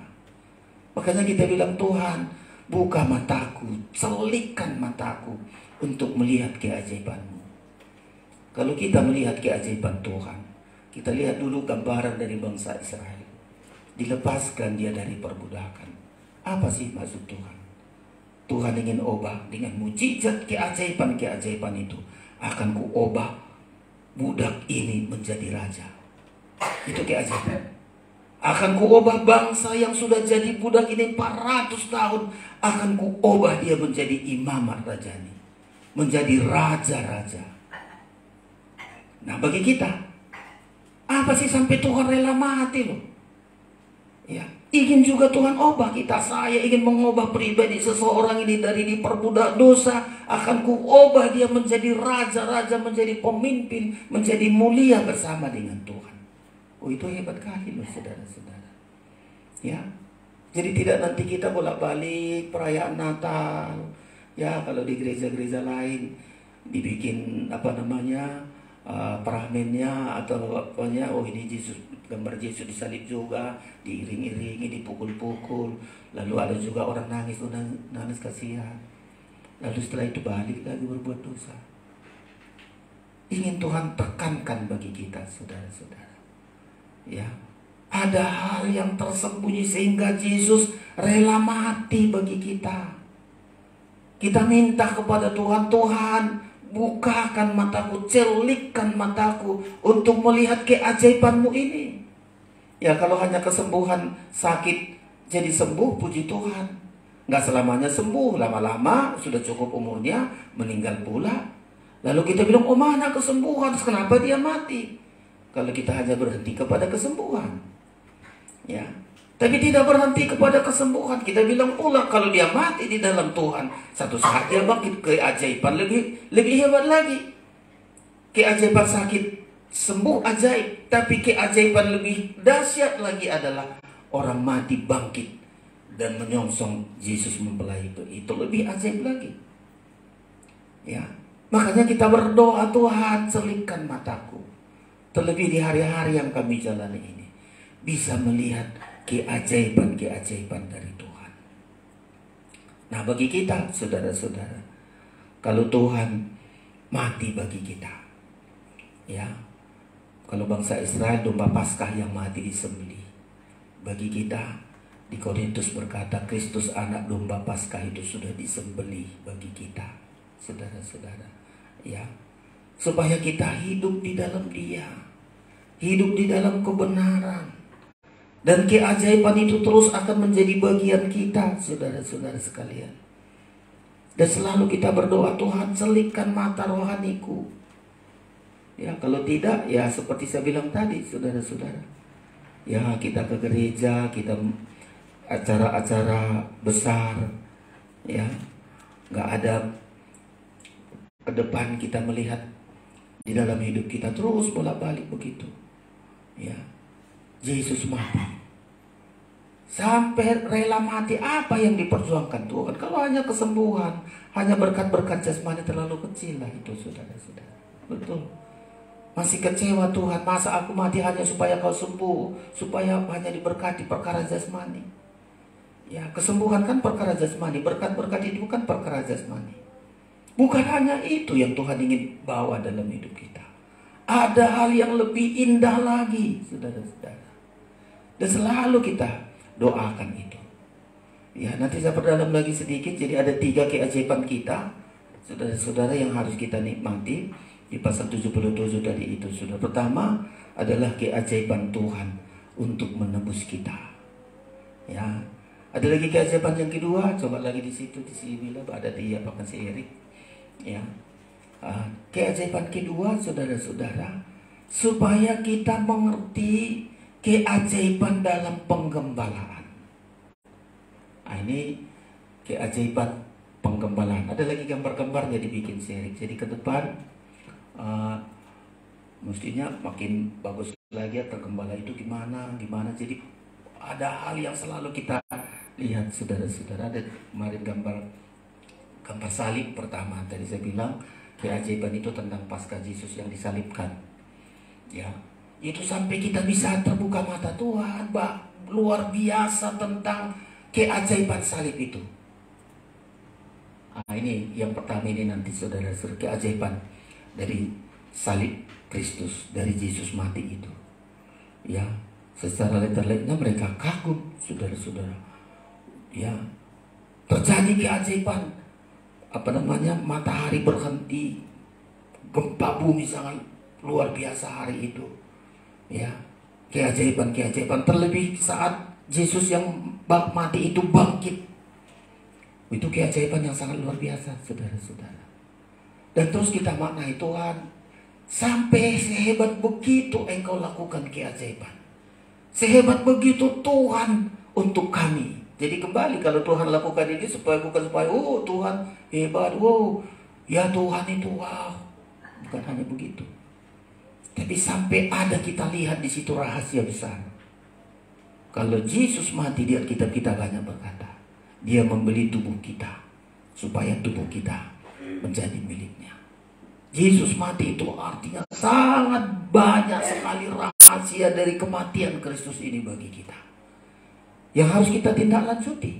Makanya kita bilang, Tuhan, buka mataku, selipkan mataku untuk melihat keajaiban-Mu. Kalau kita melihat keajaiban Tuhan, kita lihat dulu gambaran dari bangsa Israel. Dilepaskan dia dari perbudakan. Apa sih maksud Tuhan? Tuhan ingin ubah dengan mujizat keajaiban itu. Akan kuubah budak ini menjadi raja. Itu keajaiban. Akan kuubah bangsa yang sudah jadi budak ini 400 tahun. Akan kuubah dia menjadi imamat rajani. Menjadi raja-raja. Nah, bagi kita, apa sih sampai Tuhan rela mati loh? Ya, ingin juga Tuhan ubah kita. Saya ingin mengubah pribadi seseorang ini dari diperbudak dosa. Akan kuubah dia menjadi raja-raja, menjadi pemimpin, menjadi mulia bersama dengan Tuhan. Oh, itu hebat kali loh, saudara-saudara. Ya, jadi tidak nanti kita bolak-balik perayaan Natal. Ya, kalau di gereja-gereja lain dibikin peramennya atau apanya, oh ini Yesus, gambar Yesus disalib juga, diiring-iringi, dipukul-pukul. Lalu ada juga orang nangis kasihan. Lalu setelah itu balik lagi berbuat dosa. Ingin Tuhan tekankan bagi kita, saudara-saudara. Ya, ada hal yang tersembunyi sehingga Yesus rela mati bagi kita. Kita minta kepada Tuhan, Tuhan bukakan mataku, celikkan mataku untuk melihat keajaiban-Mu ini. Ya, kalau hanya kesembuhan sakit jadi sembuh, puji Tuhan. Nggak selamanya sembuh, lama-lama sudah cukup umurnya meninggal pula. Lalu kita bilang, oh mana kesembuhan, kenapa dia mati? Kalau kita hanya berhenti kepada kesembuhan, ya, tapi tidak berhenti kepada kesembuhan, kita bilang pula kalau dia mati di dalam Tuhan, satu saat dia bangkit. Keajaiban lebih hebat lagi. Keajaiban sakit sembuh ajaib, tapi keajaiban lebih dahsyat lagi adalah orang mati bangkit dan menyongsong Yesus mempelai itu lebih ajaib lagi. Ya, makanya kita berdoa, Tuhan selipkan mataku, terlebih di hari-hari yang kami jalani ini, bisa melihat keajaiban-keajaiban dari Tuhan. Nah, bagi kita, saudara-saudara, kalau Tuhan mati bagi kita, ya, kalau bangsa Israel domba Paskah yang mati disembelih, bagi kita di Korintus berkata Kristus anak domba Paskah itu sudah disembelih bagi kita, saudara-saudara, ya, supaya kita hidup di dalam Dia, hidup di dalam kebenaran, dan keajaiban itu terus akan menjadi bagian kita, saudara-saudara sekalian. Dan selalu kita berdoa, Tuhan selipkan mata rohaniku. Ya, kalau tidak, ya seperti saya bilang tadi, saudara-saudara, ya kita ke gereja, kita acara-acara besar, ya, nggak ada ke depan kita melihat di dalam hidup kita terus bolak-balik begitu. Ya, Yesus mati, sampai rela mati. Apa yang diperjuangkan Tuhan? Kalau hanya kesembuhan, hanya berkat-berkat jasmani terlalu kecil lah itu, saudara-saudara. Betul. Masih kecewa Tuhan, masa aku mati hanya supaya kau sembuh, supaya hanya diberkati perkara jasmani. Ya, kesembuhan kan perkara jasmani, berkat-berkat itu bukan perkara jasmani. Bukan hanya itu yang Tuhan ingin bawa dalam hidup kita. Ada hal yang lebih indah lagi, saudara-saudara. Dan selalu kita doakan itu. Ya, nanti saya perdalam lagi sedikit. Jadi ada 3 keajaiban kita, saudara-saudara, yang harus kita nikmati di pasal 77 tadi itu. Saudara, pertama adalah keajaiban Tuhan untuk menebus kita. Ya, ada lagi keajaiban yang kedua, coba lagi di situ, di sini ada dia bahkan si Erik. Ya, keajaiban kedua, saudara-saudara, supaya kita mengerti keajaiban dalam penggembalaan. Nah, ini keajaiban penggembalaan. Ada lagi gambar-gambarnya dibikin si Erik. Jadi ke depan mestinya makin bagus lagi ya, tergembala itu gimana. Jadi ada hal yang selalu kita lihat, saudara-saudara. Ada kemarin gambar salib pertama. Tadi saya bilang keajaiban itu tentang Paskah Yesus yang disalibkan. Ya, itu sampai kita bisa terbuka mata Tuhan, luar biasa tentang keajaiban salib itu. Nah, ini yang pertama ini nanti, saudara-saudara, keajaiban dari salib Kristus, dari Yesus mati itu. Ya, secara letternya mereka kagum, saudara-saudara. Ya, terjadi keajaiban, matahari berhenti, gempa bumi sangat luar biasa hari itu. Ya, keajaiban-keajaiban, terlebih saat Yesus yang mati itu bangkit. Itu keajaiban yang sangat luar biasa, saudara-saudara. Dan terus kita maknai, Tuhan, sampai sehebat begitu Engkau lakukan keajaiban. Sehebat begitu Tuhan untuk kami. Jadi kembali, kalau Tuhan lakukan ini supaya oh Tuhan hebat, wow, ya Tuhan itu wow. Bukan hanya begitu. Tapi sampai ada kita lihat di situ rahasia besar. Kalau Yesus mati, di Alkitab kita banyak berkata, Dia membeli tubuh kita supaya tubuh kita menjadi miliknya. Yesus mati itu artinya sangat banyak sekali rahasia dari kematian Kristus ini bagi kita, yang harus kita tindak lanjuti.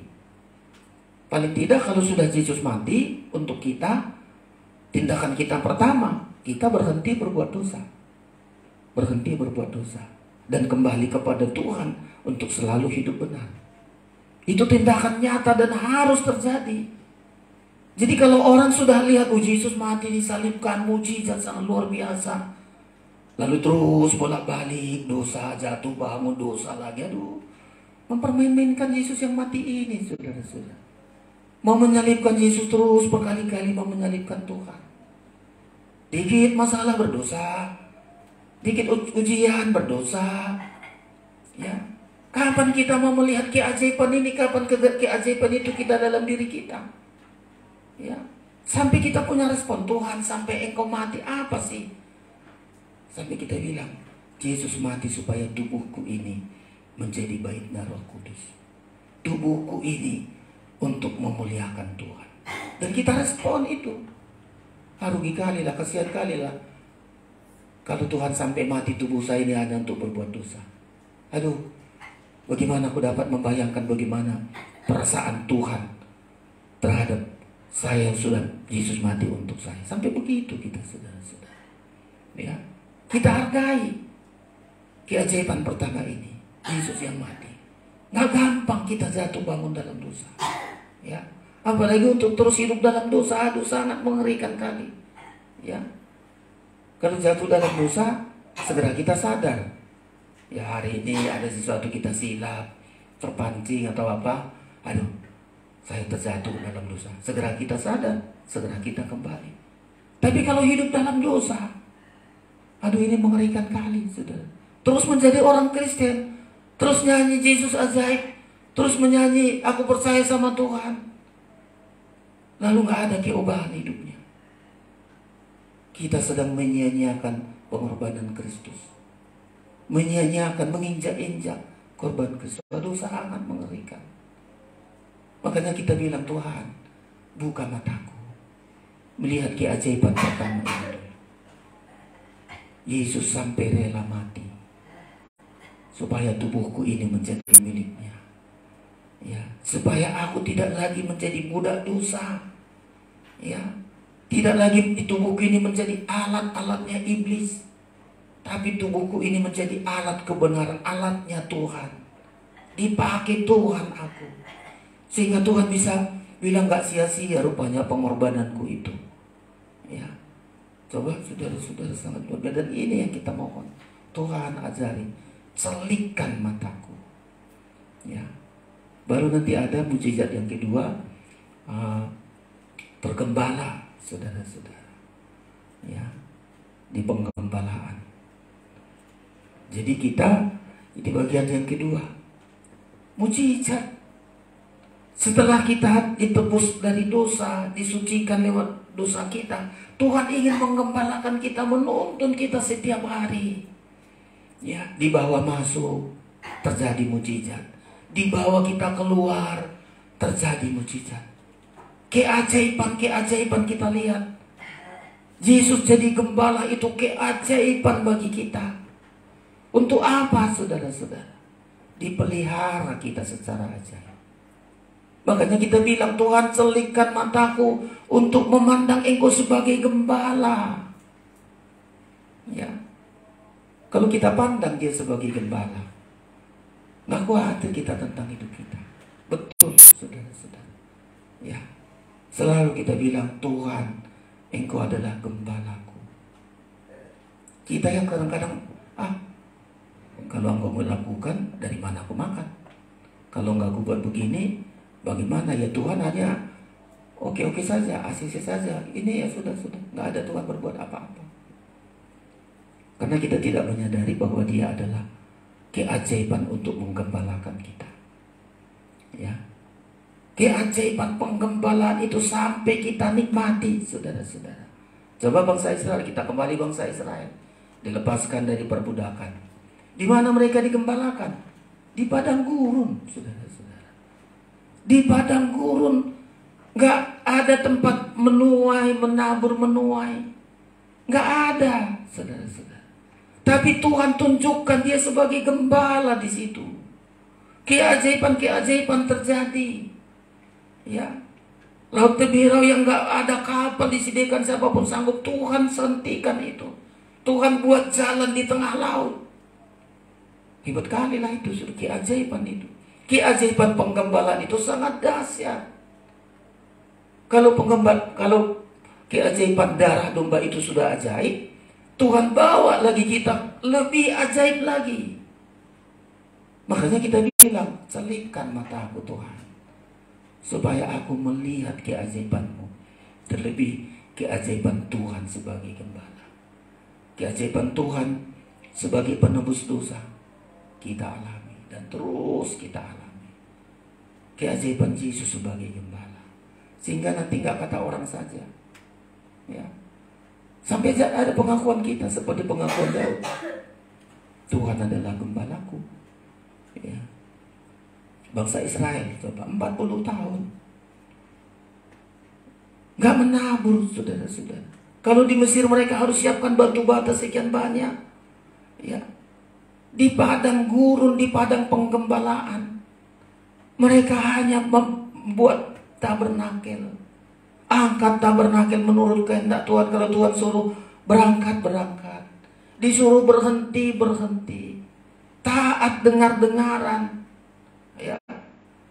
Paling tidak kalau sudah Yesus mati untuk kita, tindakan kita pertama, kita berhenti berbuat dosa. Berhenti berbuat dosa. Dan kembali kepada Tuhan untuk selalu hidup benar. Itu tindakan nyata dan harus terjadi. Jadi kalau orang sudah lihat, Yesus mati disalibkan, mujizat sangat luar biasa, lalu terus bolak-balik dosa, jatuh bangun dosa lagi, aduh, mempermainkan Yesus yang mati ini, saudara-saudara. Mau menyalibkan Yesus terus berkali-kali, mau menyalibkan Tuhan. Dikit masalah berdosa, dikit ujian berdosa. Ya, kapan kita mau melihat keajaiban ini? Kapan keajaiban itu kita dalam diri kita? Ya, sampai kita punya respon, Tuhan, sampai Engkau mati apa sih? Sampai kita bilang, Yesus mati supaya tubuhku ini menjadi baitnya Roh Kudus. tubuhku ini untuk memuliakan Tuhan. Dan kita respon itu. Rugi kali lah, kasihan kali lah kalau Tuhan sampai mati tubuh saya ini hanya untuk berbuat dosa. Aduh, bagaimana aku dapat membayangkan bagaimana perasaan Tuhan terhadap saya yang sudah Yesus mati untuk saya. Sampai begitu kita, saudara-saudara. Ya, kita hargai keajaiban pertama ini, Yesus yang mati. Nggak gampang kita jatuh bangun dalam dosa. Ya, apalagi untuk terus hidup dalam dosa, aduh sangat mengerikan kali. Ya, kalau jatuh dalam dosa, segera kita sadar. Ya, hari ini ada sesuatu kita silap, terpancing atau apa. Aduh, saya terjatuh dalam dosa. Segera kita sadar, segera kita kembali. Tapi kalau hidup dalam dosa, aduh ini mengerikan kali, saudara. Terus menjadi orang Kristen, terus nyanyi Yesus ajaib, terus menyanyi aku percaya sama Tuhan, lalu gak ada perubahan hidupnya. Kita sedang menyia-nyiakan pengorbanan Kristus, menyia-nyiakan, menginjak-injak korban Kristus. Aduh sangat mengerikan. Makanya kita bilang, Tuhan buka mataku melihat keajaiban pertama itu. Yesus sampai rela mati supaya tubuhku ini menjadi miliknya. Ya, supaya aku tidak lagi menjadi budak dosa. Ya, tidak lagi tubuhku ini menjadi alat-alatnya iblis, tapi tubuhku ini menjadi alat kebenaran, alatnya Tuhan. Dipakai Tuhan aku, sehingga Tuhan bisa bilang gak sia-sia rupanya pengorbananku itu. Ya, coba saudara-saudara sangat berbeda. Dan ini yang kita mohon, Tuhan ajari, celikkan mataku. Ya, baru nanti ada mujizat yang kedua, bergembala, saudara-saudara. Ya, di penggembalaan. Jadi kita di bagian yang kedua, mujizat. Setelah kita ditebus dari dosa, disucikan lewat dosa kita, Tuhan ingin menggembalakan kita, menuntun kita setiap hari. Ya, dibawa masuk terjadi mujizat, dibawa kita keluar terjadi mujizat. Keajaiban kita lihat. Yesus jadi gembala itu keajaiban bagi kita. Untuk apa, saudara-saudara? Dipelihara kita secara ajaib. Makanya kita bilang, Tuhan celikkan mataku untuk memandang Engkau sebagai gembala. Ya, kalau kita pandang Dia sebagai gembala, nggak khawatir kita tentang hidup kita. Betul, saudara-saudara. Ya, selalu kita bilang, Tuhan, Engkau adalah gembalaku. Kita yang kadang-kadang, kalau Engkau melakukan, dari mana aku makan? Kalau nggak aku buat begini, bagaimana ya Tuhan? Hanya oke-oke saja, ACC saja. Ini ya sudah, nggak ada Tuhan berbuat apa-apa. Karena kita tidak menyadari bahwa Dia adalah keajaiban untuk menggembalakan kita. Ya, keajaiban penggembalaan itu sampai kita nikmati, saudara-saudara. Coba bangsa Israel, kita kembali bangsa Israel, dilepaskan dari perbudakan. Di mana mereka digembalakan? Di padang gurun, saudara-saudara. Di padang gurun, nggak ada tempat menuai, menabur menuai, nggak ada, saudara-saudara. Tapi Tuhan tunjukkan Dia sebagai gembala di situ. Keajaiban terjadi. Ya, laut Teberau yang nggak ada kapal disediakan siapapun sanggup, Tuhan sentikan itu. Tuhan buat jalan di tengah laut. Hebat kali lah itu, keajaiban itu. Keajaiban penggembalaan itu sangat dahsyat. Kalau keajaiban darah domba itu sudah ajaib, Tuhan bawa lagi kita lebih ajaib lagi. Makanya kita bilang, celikkan mataku Tuhan, supaya aku melihat keajaiban-Mu, terlebih keajaiban Tuhan sebagai gembala. Keajaiban Tuhan sebagai penebus dosa kita alami dan terus kita alami. Keajaiban Yesus sebagai gembala, sehingga nanti gak kata orang saja. Ya, sampai ada pengakuan kita seperti pengakuan Daud, Tuhan adalah gembalaku. Ya, Bangsa Israel coba 40 tahun gak menabur, saudara-saudara. Kalau di Mesir mereka harus siapkan batu bata sekian banyak, ya. Di padang gurun, di padang penggembalaan, mereka hanya membuat tabernakel. Angkat tabernakel menurut kehendak Tuhan. Kalau Tuhan suruh berangkat, berangkat. Disuruh berhenti, berhenti. Taat dengar-dengaran, ya.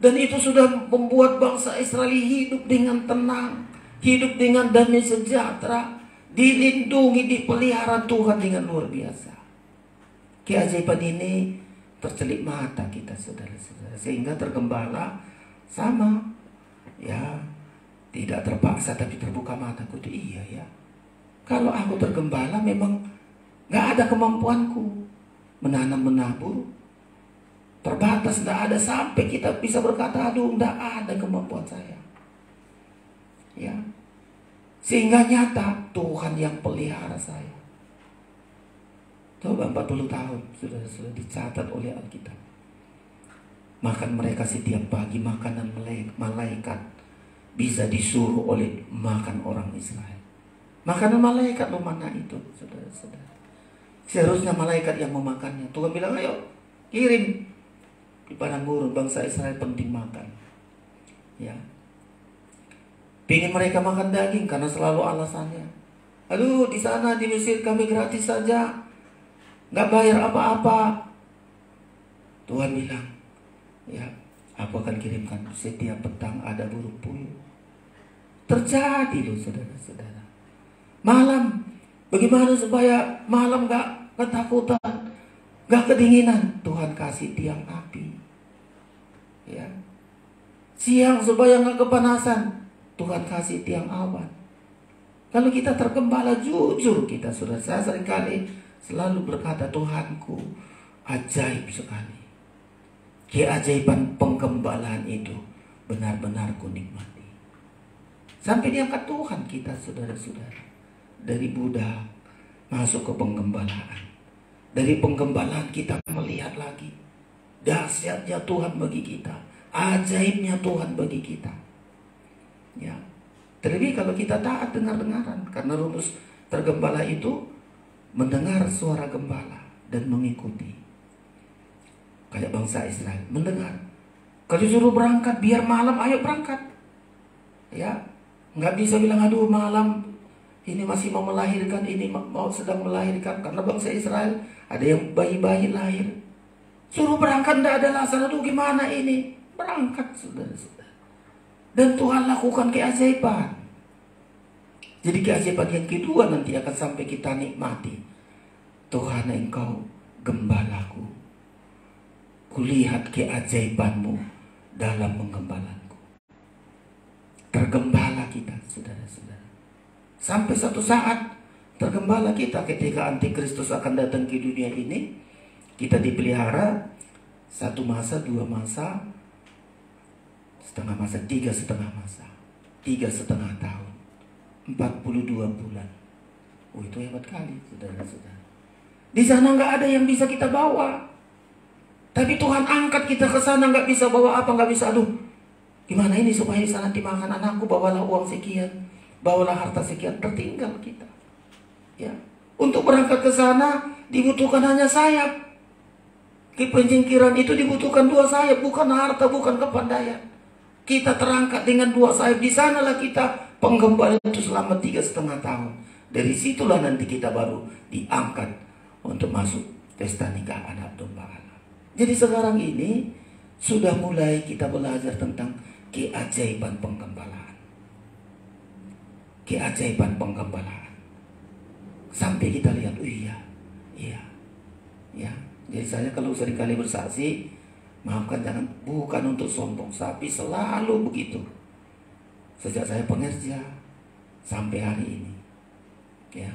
Dan itu sudah membuat bangsa Israel hidup dengan tenang, hidup dengan damai sejahtera, dilindungi, dipelihara Tuhan dengan luar biasa. Keajaiban ini tercelik mata kita, saudara-saudara, sehingga tergembala sama, ya, tidak terpaksa tapi terbuka mataku. Iya ya, kalau aku tergembala memang gak ada kemampuanku menanam menabur, terbatas, tidak ada sampai kita bisa berkata aduh tidak ada kemampuan saya, ya. Sehingga nyata Tuhan yang pelihara saya. Coba 40 tahun sudah dicatat oleh Alkitab. Makan mereka setiap pagi makanan malaikat, bisa disuruh oleh makan orang Israel. Makanan malaikat loh, mana itu, saudara-saudara. Seharusnya malaikat yang memakannya. Tuhan bilang ayo kirim di padang gurun, bangsa Israel penting makan, ya. Pingin mereka makan daging karena selalu alasannya, aduh di sana di Mesir kami gratis saja, nggak bayar apa-apa. Tuhan bilang, ya, aku akan kirimkan setiap petang ada burung puyuh. Terjadi loh, saudara-saudara. Malam, bagaimana supaya malam nggak ketakutan, nggak kedinginan? Tuhan kasih tiang api, ya. Siang supaya nggak kepanasan, Tuhan kasih tiang awan. Kalau kita tergembala, jujur kita, saudara, saya seringkali selalu berkata, Tuhanku ajaib sekali. Keajaiban penggembalaan itu benar-benar ku nikmati. Sampai diangkat Tuhan kita, saudara-saudara, dari budak masuk ke penggembalaan. Dari penggembalaan kita melihat lagi dahsyatnya Tuhan bagi kita, ajaibnya Tuhan bagi kita, ya. Terlebih kalau kita taat dengar-dengaran, karena rumus tergembala itu mendengar suara gembala dan mengikuti. Kayak bangsa Israel mendengar, kalau disuruh berangkat biar malam, ayo berangkat, ya. Nggak bisa bilang aduh malam ini masih mau melahirkan, ini mau sedang melahirkan. Karena bangsa Israel ada yang bayi-bayi lahir, suruh berangkat tidak ada alasan, aduh gimana ini, berangkat, saudara-saudara. Dan Tuhan lakukan keajaiban. Jadi keajaiban yang kedua nanti akan sampai kita nikmati. Tuhan, Engkau gembalaku, kulihat keajaibanmu dalam penggembalanku. Tergembala kita, saudara-saudara. Sampai satu saat tergembala kita ketika antikristus akan datang ke dunia ini. Kita dipelihara 1 masa, 2 masa, setengah masa, 3,5 masa, 3,5 tahun, 42 bulan. Oh, itu hebat kali, saudara-saudara. Di sana nggak ada yang bisa kita bawa, tapi Tuhan angkat kita ke sana, nggak bisa bawa apa, nggak bisa. Aduh, gimana ini supaya di sana dimakan anakku? Bawalah uang sekian, bawalah harta sekian, tertinggal kita. Ya, untuk berangkat ke sana dibutuhkan hanya sayap. Kepenyingkiran itu dibutuhkan 2 sayap, bukan harta, bukan kepandaian. Kita terangkat dengan 2 sayap. Di sanalah kita penggembala itu selama 3,5 tahun. Dari situlah nanti kita baru diangkat untuk masuk pesta nikah anak domba Allah. Jadi sekarang ini sudah mulai kita belajar tentang keajaiban penggembalaan. Keajaiban penggembalaan. Sampai kita lihat, oh iya. Jadi saya kalau seringkali bersaksi, maafkan jangan, bukan untuk sombong, tapi selalu begitu. Sejak saya pengerja sampai hari ini, ya.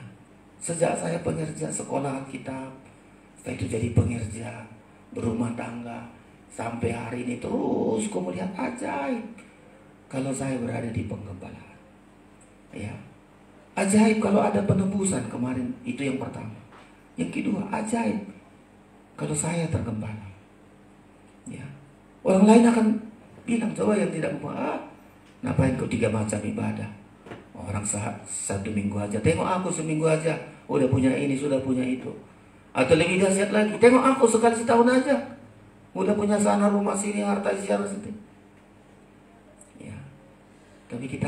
Sejak saya pengerja sekolah kitab, setelah itu jadi pengerja berumah tangga, sampai hari ini terus aku melihat ajaib kalau saya berada di penggembalaan, ya. Ajaib kalau ada penebusan kemarin, itu yang pertama. Yang kedua, ajaib kalau saya tergembala, ya. Orang lain akan bilang, coba yang tidak ngapain kau 3 macam ibadah? Orang satu minggu aja, tengok aku seminggu aja, udah punya ini, sudah punya itu. Atau lebih dahsyat lagi, tengok aku sekali setahun aja, udah punya sana rumah sini, harta di sana situ. Ya, tapi kita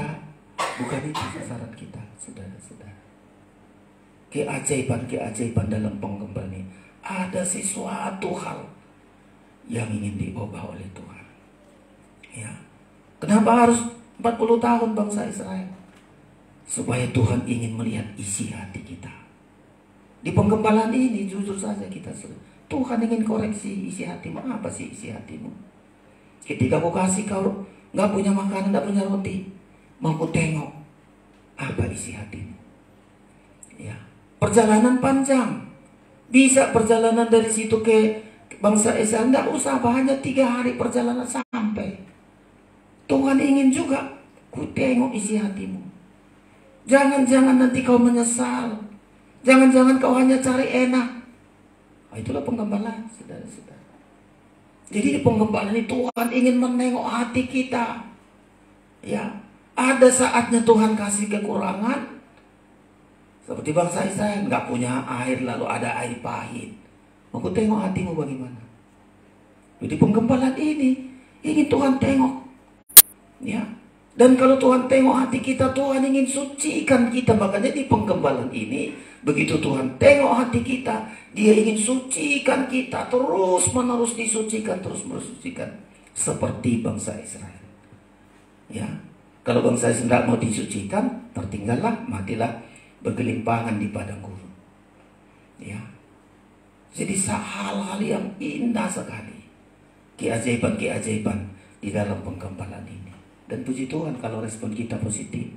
bukan itu sasaran kita, saudara-saudara. Keajaiban dalam penggembalaan ini, ada sesuatu hal yang ingin diubah oleh Tuhan. Ya, kenapa harus 40 tahun bangsa Israel? Supaya Tuhan ingin melihat isi hati kita. Di penggembalaan ini jujur saja kita, Tuhan ingin koreksi isi hatimu. Apa sih isi hatimu? Ketika aku kasih kau nggak punya makanan, nggak punya roti, mau ku tengok apa isi hatimu. Ya, perjalanan panjang. Bisa perjalanan dari situ ke bangsa Israel, nggak usah hanya 3 hari perjalanan sampai. Tuhan ingin juga ku tengok isi hatimu. Jangan-jangan nanti kau menyesal. Jangan-jangan kau hanya cari enak. Nah, itulah penggembalaan, saudara-saudara. Jadi di penggembalaan ini Tuhan ingin menengok hati kita. Ya, ada saatnya Tuhan kasih kekurangan. Seperti bangsa Israel, nggak punya air, lalu ada air pahit. Mau tengok hatimu bagaimana? Jadi penggembalaan ini ingin Tuhan tengok. Ya. Dan kalau Tuhan tengok hati kita, Tuhan ingin sucikan kita. Makanya di penggembalaan ini, begitu Tuhan tengok hati kita, Dia ingin sucikan kita, terus menerus disucikan, terus mensucikan, seperti bangsa Israel. Ya, kalau bangsa Israel tidak mau disucikan, tertinggallah, matilah bergelimpangan di padang gurun. Ya, jadi hal-hal yang indah sekali, keajaiban-keajaiban di dalam penggembalaan ini. Dan puji Tuhan kalau respon kita positif.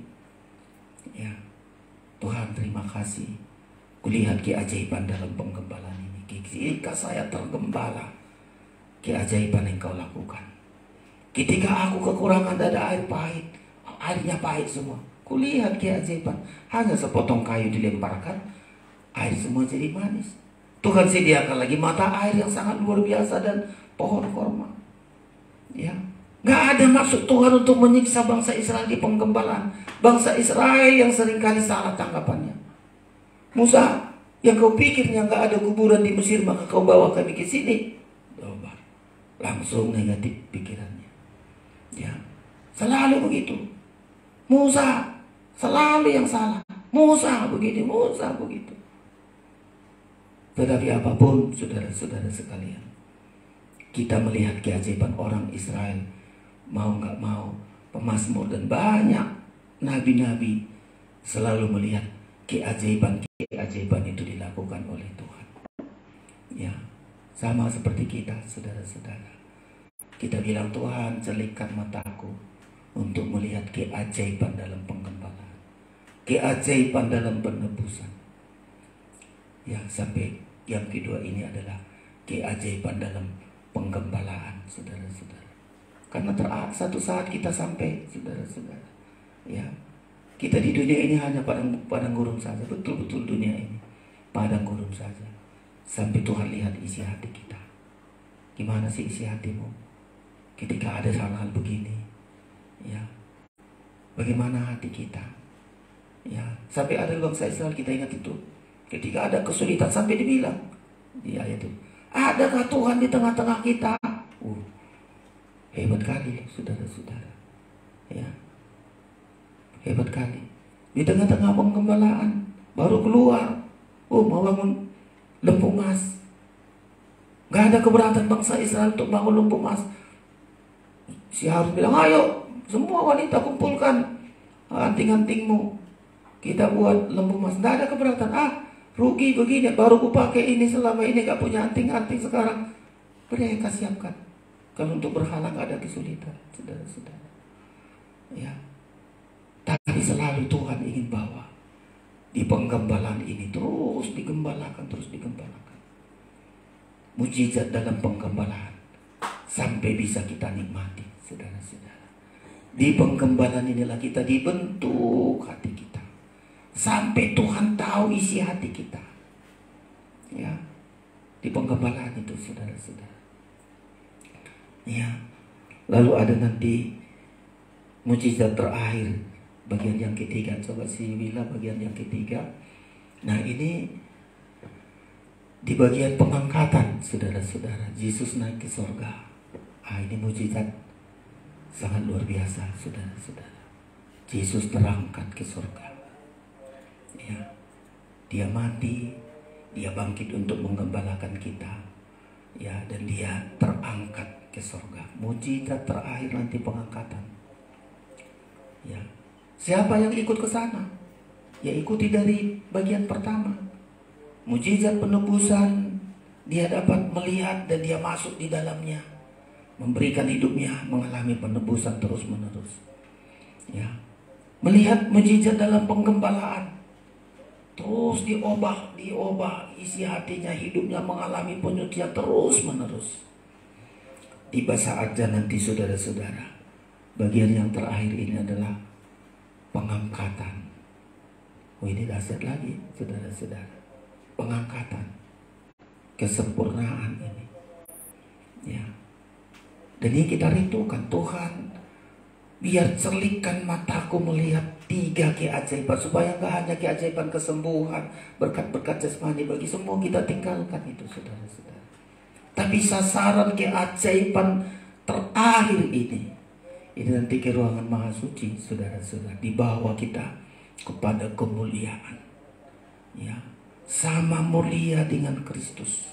Ya, Tuhan terima kasih. Kulihat keajaiban dalam penggembalaan ini. Ketika saya tergembala, keajaiban yang kau lakukan. Ketika aku kekurangan ada air pahit, airnya pahit semua. Kulihat keajaiban. Hanya sepotong kayu dilemparkan, air semua jadi manis. Tuhan sediakan lagi mata air yang sangat luar biasa dan pohon korma. Ya. Gak ada maksud Tuhan untuk menyiksa bangsa Israel di penggembalaan. Bangsa Israel yang seringkali salah tanggapannya. Musa, yang kau pikirnya gak ada kuburan di Mesir, maka kau bawa kami ke sini. Coba, langsung negatif pikirannya. Ya, selalu begitu. Musa selalu yang salah. Musa begini, Musa begitu. Tetapi apapun, saudara-saudara sekalian, kita melihat keajaiban orang Israel. Mau nggak mau, pemazmur dan banyak nabi-nabi selalu melihat keajaiban itu dilakukan oleh Tuhan. Ya, sama seperti kita, saudara-saudara. Kita bilang, Tuhan celikkan mataku untuk melihat keajaiban dalam penggembalaan, keajaiban dalam penebusan. Ya, sampai yang kedua ini adalah keajaiban dalam penggembalaan, saudara-saudara. Karena satu saat kita sampai, saudara-saudara, ya, kita di dunia ini hanya padang gurun saja, betul-betul dunia ini padang gurun saja. Sampai Tuhan lihat isi hati kita. Gimana sih isi hatimu ketika ada hal-hal begini? Ya, bagaimana hati kita? Ya, sampai ada bangsa Israel, kita ingat itu. Ketika ada kesulitan sampai dibilang di ayat itu, adakah Tuhan di tengah-tengah kita? Hebat kali, saudara-saudara. Ya, hebat kali. Di tengah-tengah penggembalaan baru keluar, mau bangun lembu emas. Gak ada keberatan bangsa Israel untuk bangun lembu emas. Si Harun bilang, ayo semua wanita kumpulkan anting-antingmu, kita buat lembu emas. Gak ada keberatan. Rugi begini, baru ku pakai ini, selama ini gak punya anting-anting, sekarang mereka siapkan. Kalau untuk berhala gak ada kesulitan, saudara-saudara. Ya, tapi selalu Tuhan ingin bawa di penggembalaan ini terus digembalakan, mujizat dalam penggembalaan sampai bisa kita nikmati, saudara-saudara. Di penggembalaan inilah kita dibentuk hati kita sampai Tuhan tahu isi hati kita. Ya, di penggembalaan itu, saudara-saudara. Ya, Lalu ada nanti mujizat terakhir, bagian yang ketiga. Coba si Wila bagian yang ketiga. Nah ini di bagian pengangkatan, saudara-saudara. Yesus naik ke sorga. Ini mujizat sangat luar biasa, saudara-saudara. Yesus terangkat ke sorga. Ya, dia mati, dia bangkit untuk menggembalakan kita. Ya, dan dia terangkat ke sorga. Mujizat terakhir nanti pengangkatan. Ya, siapa yang ikut ke sana? Ya ikuti dari bagian pertama. Mujizat penebusan, dia dapat melihat dan dia masuk di dalamnya, memberikan hidupnya, mengalami penebusan terus-menerus. Ya, melihat mujizat dalam penggembalaan, terus diubah isi hatinya, hidupnya mengalami penyucian terus-menerus. Tiba saatnya nanti saudara-saudara, bagian yang terakhir ini adalah pengangkatan. Ini dahsyat lagi, saudara-saudara. Pengangkatan, kesempurnaan ini. Ya. Dan ini kita rindukan, Tuhan, biar cerlikkan mataku melihat 3 keajaiban, supaya nggak hanya keajaiban kesembuhan, berkat-berkat jasmani, bagi semua kita tinggalkan itu, saudara-saudara. Tapi sasaran keajaiban terakhir ini nanti ke ruangan maha suci, saudara-saudara, dibawa kita kepada kemuliaan. Ya, sama mulia dengan Kristus,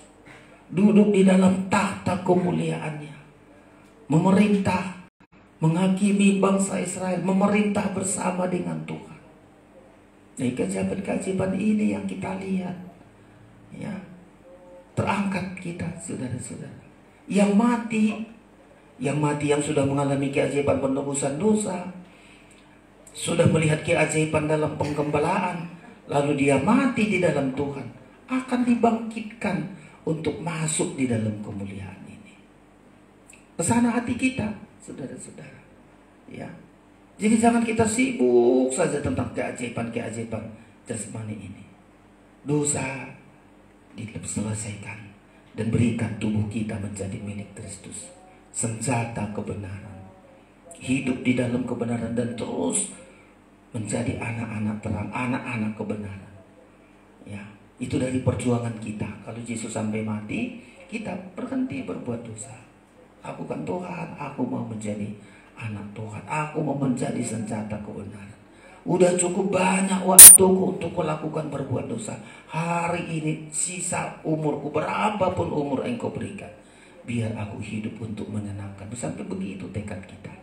duduk di dalam tahta kemuliaannya, memerintah, menghakimi bangsa Israel, memerintah bersama dengan Tuhan. Nah, keajaiban-keajaiban ini yang kita lihat. Ya, terangkat kita, saudara-saudara. Yang mati yang sudah mengalami keajaiban penebusan dosa, sudah melihat keajaiban dalam penggembalaan, lalu dia mati di dalam Tuhan, akan dibangkitkan untuk masuk di dalam kemuliaan ini. Kesana hati kita, saudara-saudara. Ya, jadi jangan kita sibuk saja tentang keajaiban-keajaiban jasmani ini. Dosa diselesaikan dan berikan tubuh kita menjadi milik Kristus, senjata kebenaran, hidup di dalam kebenaran dan terus menjadi anak-anak terang, anak-anak kebenaran. Ya, itu dari perjuangan kita. Kalau Yesus sampai mati, kita berhenti berbuat dosa. Lakukan Tuhan, aku mau menjadi anak Tuhan, aku mau menjadi senjata kebenaran. Udah cukup banyak waktuku untuk melakukan berbuat dosa. Hari ini sisa umurku, berapapun umur engkau berikan, biar aku hidup untuk menyenangkan. Sampai begitu tekad kita.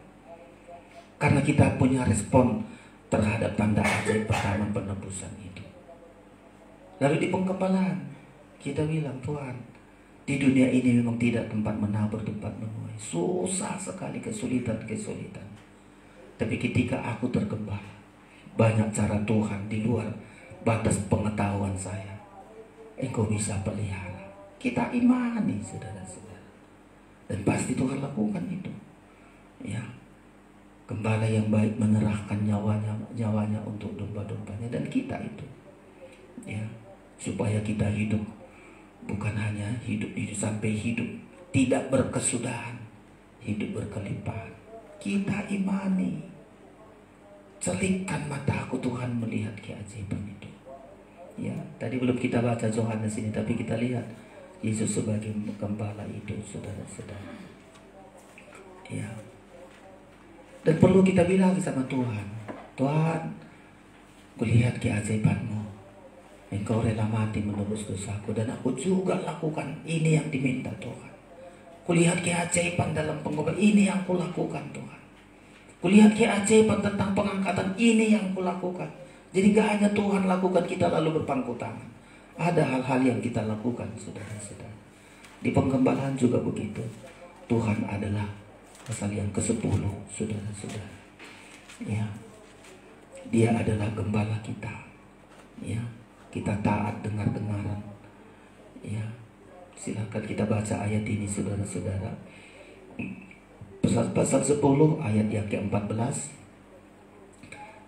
Karena kita punya respon terhadap tanda ajaib pertama penebusan itu. Lalu di penggembalaan kita bilang, Tuhan, di dunia ini memang tidak tempat menabur, tempat menuai. Susah sekali, kesulitan. Tapi ketika aku tergembala, banyak cara Tuhan di luar batas pengetahuan saya. Engkau bisa pelihara. Kita imani, saudara-saudara. Dan pasti Tuhan lakukan itu. Ya. Gembala yang baik menyerahkan nyawanya untuk domba-dombanya, dan kita itu. Ya. Supaya kita hidup, bukan hanya hidup sampai hidup tidak berkesudahan, hidup berkelimpahan. Kita imani. Celikkan mataku Tuhan melihat keajaiban itu. Ya, tadi belum kita baca Yohanes ini, tapi kita lihat Yesus sebagai gembala itu, saudara-saudara. Ya. Dan perlu kita bilang sama Tuhan, Tuhan, kulihat keajaiban-Mu. Engkau rela mati menebus dosaku, dan aku juga lakukan ini yang diminta Tuhan. Kulihat keajaiban dalam pengobatan, ini yang kulakukan Tuhan. Kulihat keajaiban tentang pengangkatan, ini yang kulakukan. Jadi gak hanya Tuhan lakukan, kita lalu berpangku tangan. Ada hal-hal yang kita lakukan, saudara-saudara. Di penggembalaan juga begitu. Tuhan adalah pasal yang ke-10, saudara-saudara. Ya, Dia adalah gembala kita. Ya, kita taat dengar-dengaran. Ya, silakan kita baca ayat ini, saudara-saudara. Pasal 10 ayat yang ke-14.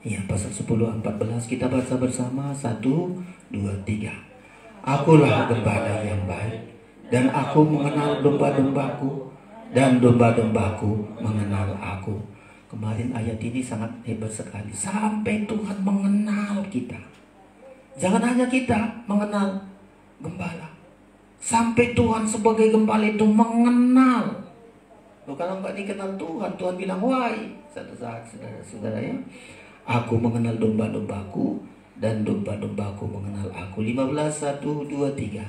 Ya, pasal 10-14 kita baca bersama. 1, 2, 3. Akulah gembala yang baik, dan aku mengenal domba-dombaku, dan domba-dombaku mengenal aku. Kemarin ayat ini sangat hebat sekali. Sampai Tuhan mengenal kita. Jangan hanya kita mengenal gembala. Sampai Tuhan sebagai gembala itu mengenal. Loh, kalau nggak dikenal Tuhan, Tuhan bilang, wahai satu saat saudara-saudara ya, aku mengenal domba-dombaku dan domba-dombaku mengenal aku. 15, 1, 2, 3.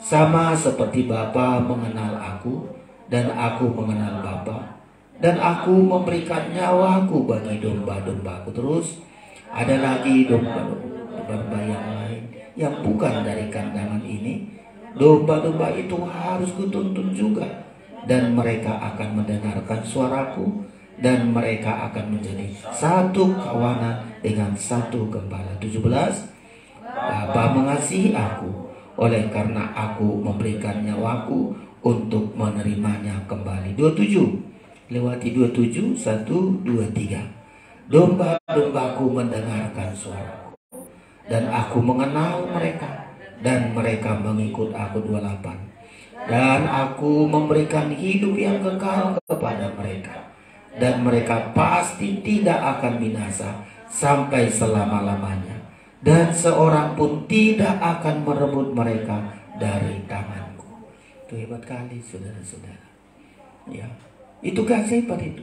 Sama seperti Bapa mengenal aku dan aku mengenal Bapa, dan aku memberikan nyawaku bagi domba-dombaku. Terus ada lagi domba-domba yang lain yang bukan dari kandangan ini. Domba-domba itu harus kutuntun juga, dan mereka akan mendengarkan suaraku, dan mereka akan menjadi satu kawanan dengan satu gembala. 17. Bapa mengasihi aku, oleh karena aku memberikan nyawaku untuk menerimanya kembali. 27. Lewati 27, 1, 2, 3. Domba-dombaku mendengarkan suaraku, dan aku mengenal mereka, dan mereka mengikut aku. 28. Dan aku memberikan hidup yang kekal kepada mereka, dan mereka pasti tidak akan binasa sampai selama-lamanya, dan seorang pun tidak akan merebut mereka dari tanganku. Itu hebat kali saudara-saudara ya. Itu keajaiban itu.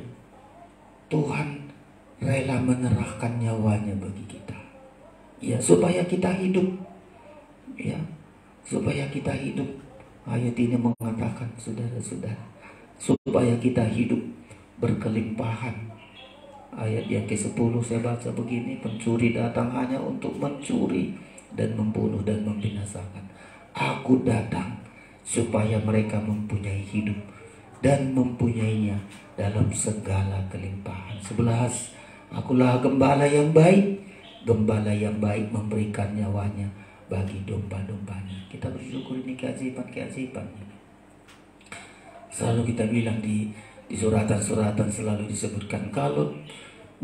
Tuhan rela menyerahkan nyawanya bagi kita. Ya, supaya kita hidup. Ya, supaya kita hidup. Ayat ini mengatakan saudara-saudara, supaya kita hidup berkelimpahan. Ayat yang ke-10 saya baca begini, pencuri datang hanya untuk mencuri dan membunuh dan membinasakan. Aku datang supaya mereka mempunyai hidup dan mempunyainya dalam segala kelimpahan. 11. Akulah gembala yang baik. Gembala yang baik memberikan nyawanya bagi domba-dombanya. Kita bersyukur ini keajaiban-keajaiban ini. Selalu kita bilang di suratan-suratan selalu disebutkan, kalau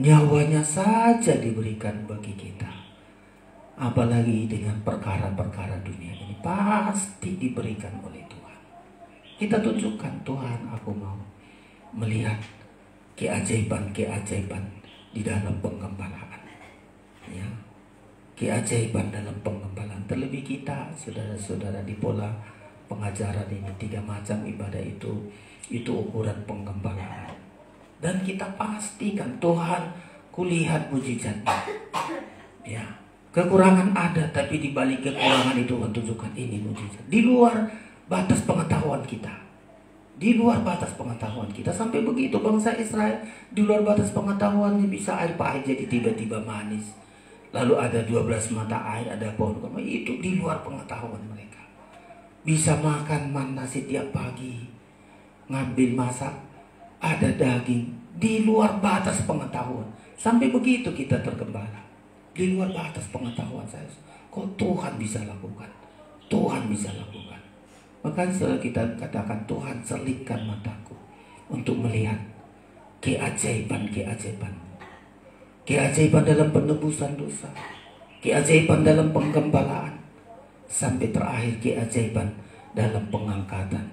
nyawanya saja diberikan bagi kita, apalagi dengan perkara-perkara dunia ini, pasti diberikan oleh Tuhan. Kita tunjukkan, Tuhan, aku mau melihat keajaiban-keajaiban di dalam penggembalaan. Ya, keajaiban dalam penggembalaan. Terlebih kita, saudara-saudara, di pola pengajaran ini 3 macam ibadah itu ukuran penggembalaan. Dan kita pastikan, Tuhan, kulihat mujizatnya. Ya, kekurangan ada, tapi di balik kekurangan itu Tuhan tunjukkan ini mujizat. Di luar batas pengetahuan kita. Di luar batas pengetahuan kita. Sampai begitu bangsa Israel, di luar batas pengetahuannya bisa air pahit jadi tiba-tiba manis. Lalu ada 12 mata air, ada pohon kurma. Itu di luar pengetahuan mereka. Bisa makan manna setiap pagi, ngambil masak, ada daging. Di luar batas pengetahuan. Sampai begitu kita tergembala. Di luar batas pengetahuan saya. Kok Tuhan bisa lakukan? Tuhan bisa lakukan. Maka setelah kita katakan, Tuhan selipkan mataku untuk melihat keajaiban-keajaiban. Keajaiban dalam penebusan dosa, keajaiban dalam penggembalaan, sampai terakhir keajaiban dalam pengangkatan.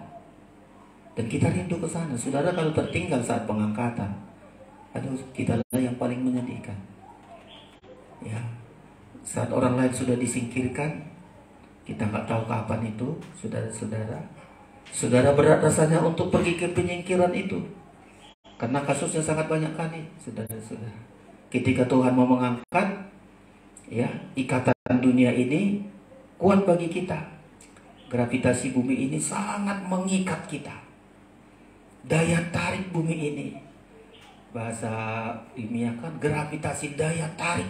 Dan kita rindu ke sana. Saudara, kalau tertinggal saat pengangkatan, aduh, kita lah yang paling menyedihkan. Ya, saat orang lain sudah disingkirkan, kita nggak tahu kapan itu, saudara-saudara. Saudara berat rasanya untuk pergi ke penyingkiran itu, karena kasusnya sangat banyak kali, saudara-saudara. Ketika Tuhan mau mengangkat, ya, ikatan dunia ini kuat bagi kita. Gravitasi bumi ini sangat mengikat kita. Daya tarik bumi ini, bahasa ilmiah kan gravitasi daya tarik.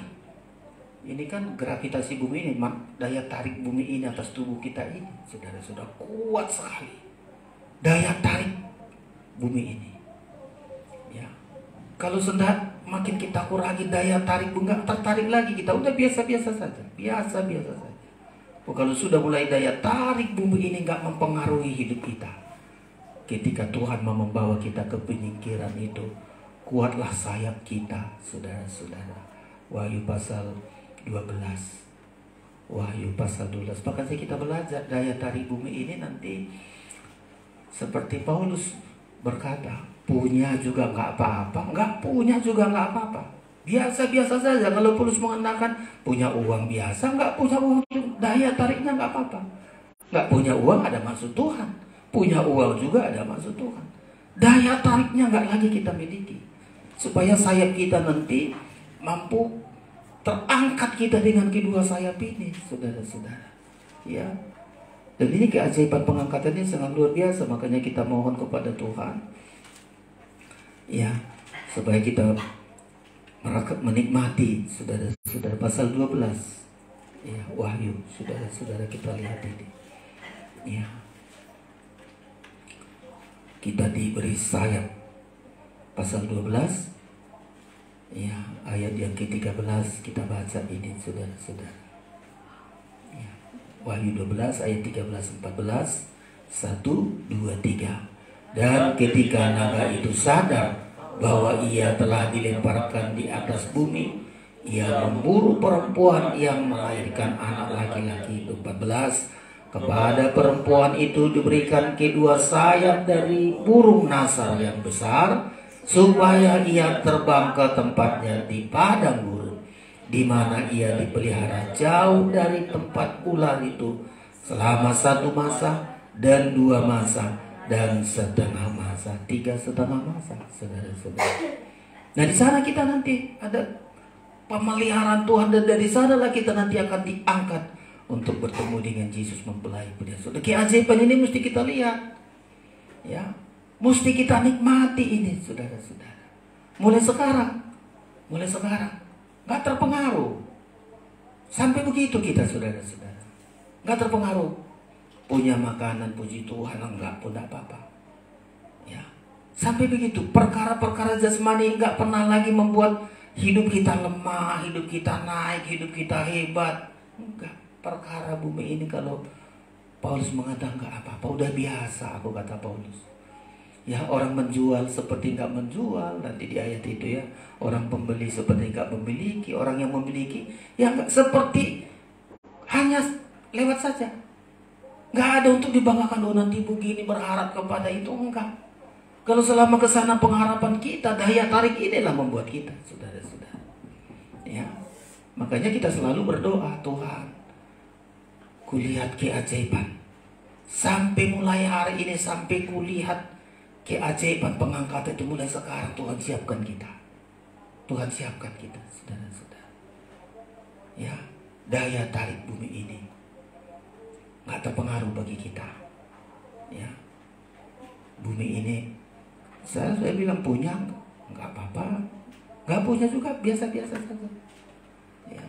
Ini kan gravitasi bumi ini, daya tarik bumi ini atas tubuh kita ini, saudara-saudara, kuat sekali. Daya tarik bumi ini. Ya. Kalau sudah makin kita kurangi daya tarik, enggak tertarik lagi kita, udah biasa-biasa saja. Biasa-biasa saja. Kalau sudah mulai daya tarik bumi ini enggak mempengaruhi hidup kita, ketika Tuhan mau membawa kita ke penyingkiran itu, kuatlah sayap kita, saudara-saudara. Wahyu pasal 12. Wahyu pasal 12. Bahkan kita belajar daya tarik bumi ini nanti seperti Paulus berkata, punya juga nggak apa-apa, nggak punya juga nggak apa-apa. Biasa-biasa saja. Kalau Paulus mengatakan punya uang biasa, nggak punya uang, daya tariknya nggak apa-apa. Nggak punya uang ada maksud Tuhan, punya uang juga ada maksud Tuhan. Daya tariknya nggak lagi kita miliki, supaya sayap kita nanti mampu terangkat kita dengan kedua sayap ini, saudara-saudara. Ya, dan ini keajaiban pengangkatannya sangat luar biasa. Makanya kita mohon kepada Tuhan, ya, supaya kita menikmati, saudara-saudara. Pasal 12, ya, Wahyu, saudara-saudara, kita lihat ini. Ya, kita diberi sayap. Pasal 12, ya, ayat yang ke-13 kita baca ini, saudara-saudara. Ya, Wahyu 12 ayat 13-14. 1, 2, 3. Dan ketika naga itu sadar bahwa ia telah dilemparkan di atas bumi, ia memburu perempuan yang melahirkan anak laki-laki. 14. Kepada perempuan itu diberikan kedua sayap dari burung nasar yang besar, supaya ia terbang ke tempatnya di padang gurun, di mana ia dipelihara jauh dari tempat ular itu selama 1 masa dan 2 masa dan setengah masa, 3,5 masa, saudara-saudara. Nah, di sana kita nanti ada pemeliharaan Tuhan, dan dari sanalah kita nanti akan diangkat untuk bertemu dengan Yesus mempelai pria. Saudara, keajaiban ini mesti kita lihat, ya, mesti kita nikmati ini, saudara-saudara. Mulai sekarang, nggak terpengaruh. Sampai begitu kita, saudara-saudara, nggak terpengaruh. Punya makanan, puji Tuhan, enggak pun apa-apa. Ya, sampai begitu. Perkara-perkara jasmani nggak pernah lagi membuat hidup kita lemah, hidup kita naik, hidup kita hebat. Enggak. Perkara bumi ini, kalau Paulus mengatakan nggak apa-apa, udah biasa, aku kata Paulus. Ya, orang menjual seperti nggak menjual, nanti di ayat itu ya. Orang pembeli seperti nggak memiliki, orang yang memiliki ya nggak, seperti hanya lewat saja. Nggak ada untuk dibanggakan, oh nanti begini berharap kepada itu, enggak. Kalau selama kesana pengharapan kita, daya tarik inilah membuat kita, saudara-saudara. Ya, makanya kita selalu berdoa, Tuhan, kulihat keajaiban. Sampai mulai hari ini, sampai kulihat keajaiban pengangkatan itu mulai sekarang. Tuhan siapkan kita. Tuhan siapkan kita, saudara-saudara. Ya, daya tarik bumi ini nggak terpengaruh bagi kita. Ya, bumi ini, saya bilang punya nggak apa-apa, nggak punya juga biasa-biasa saja. Ya,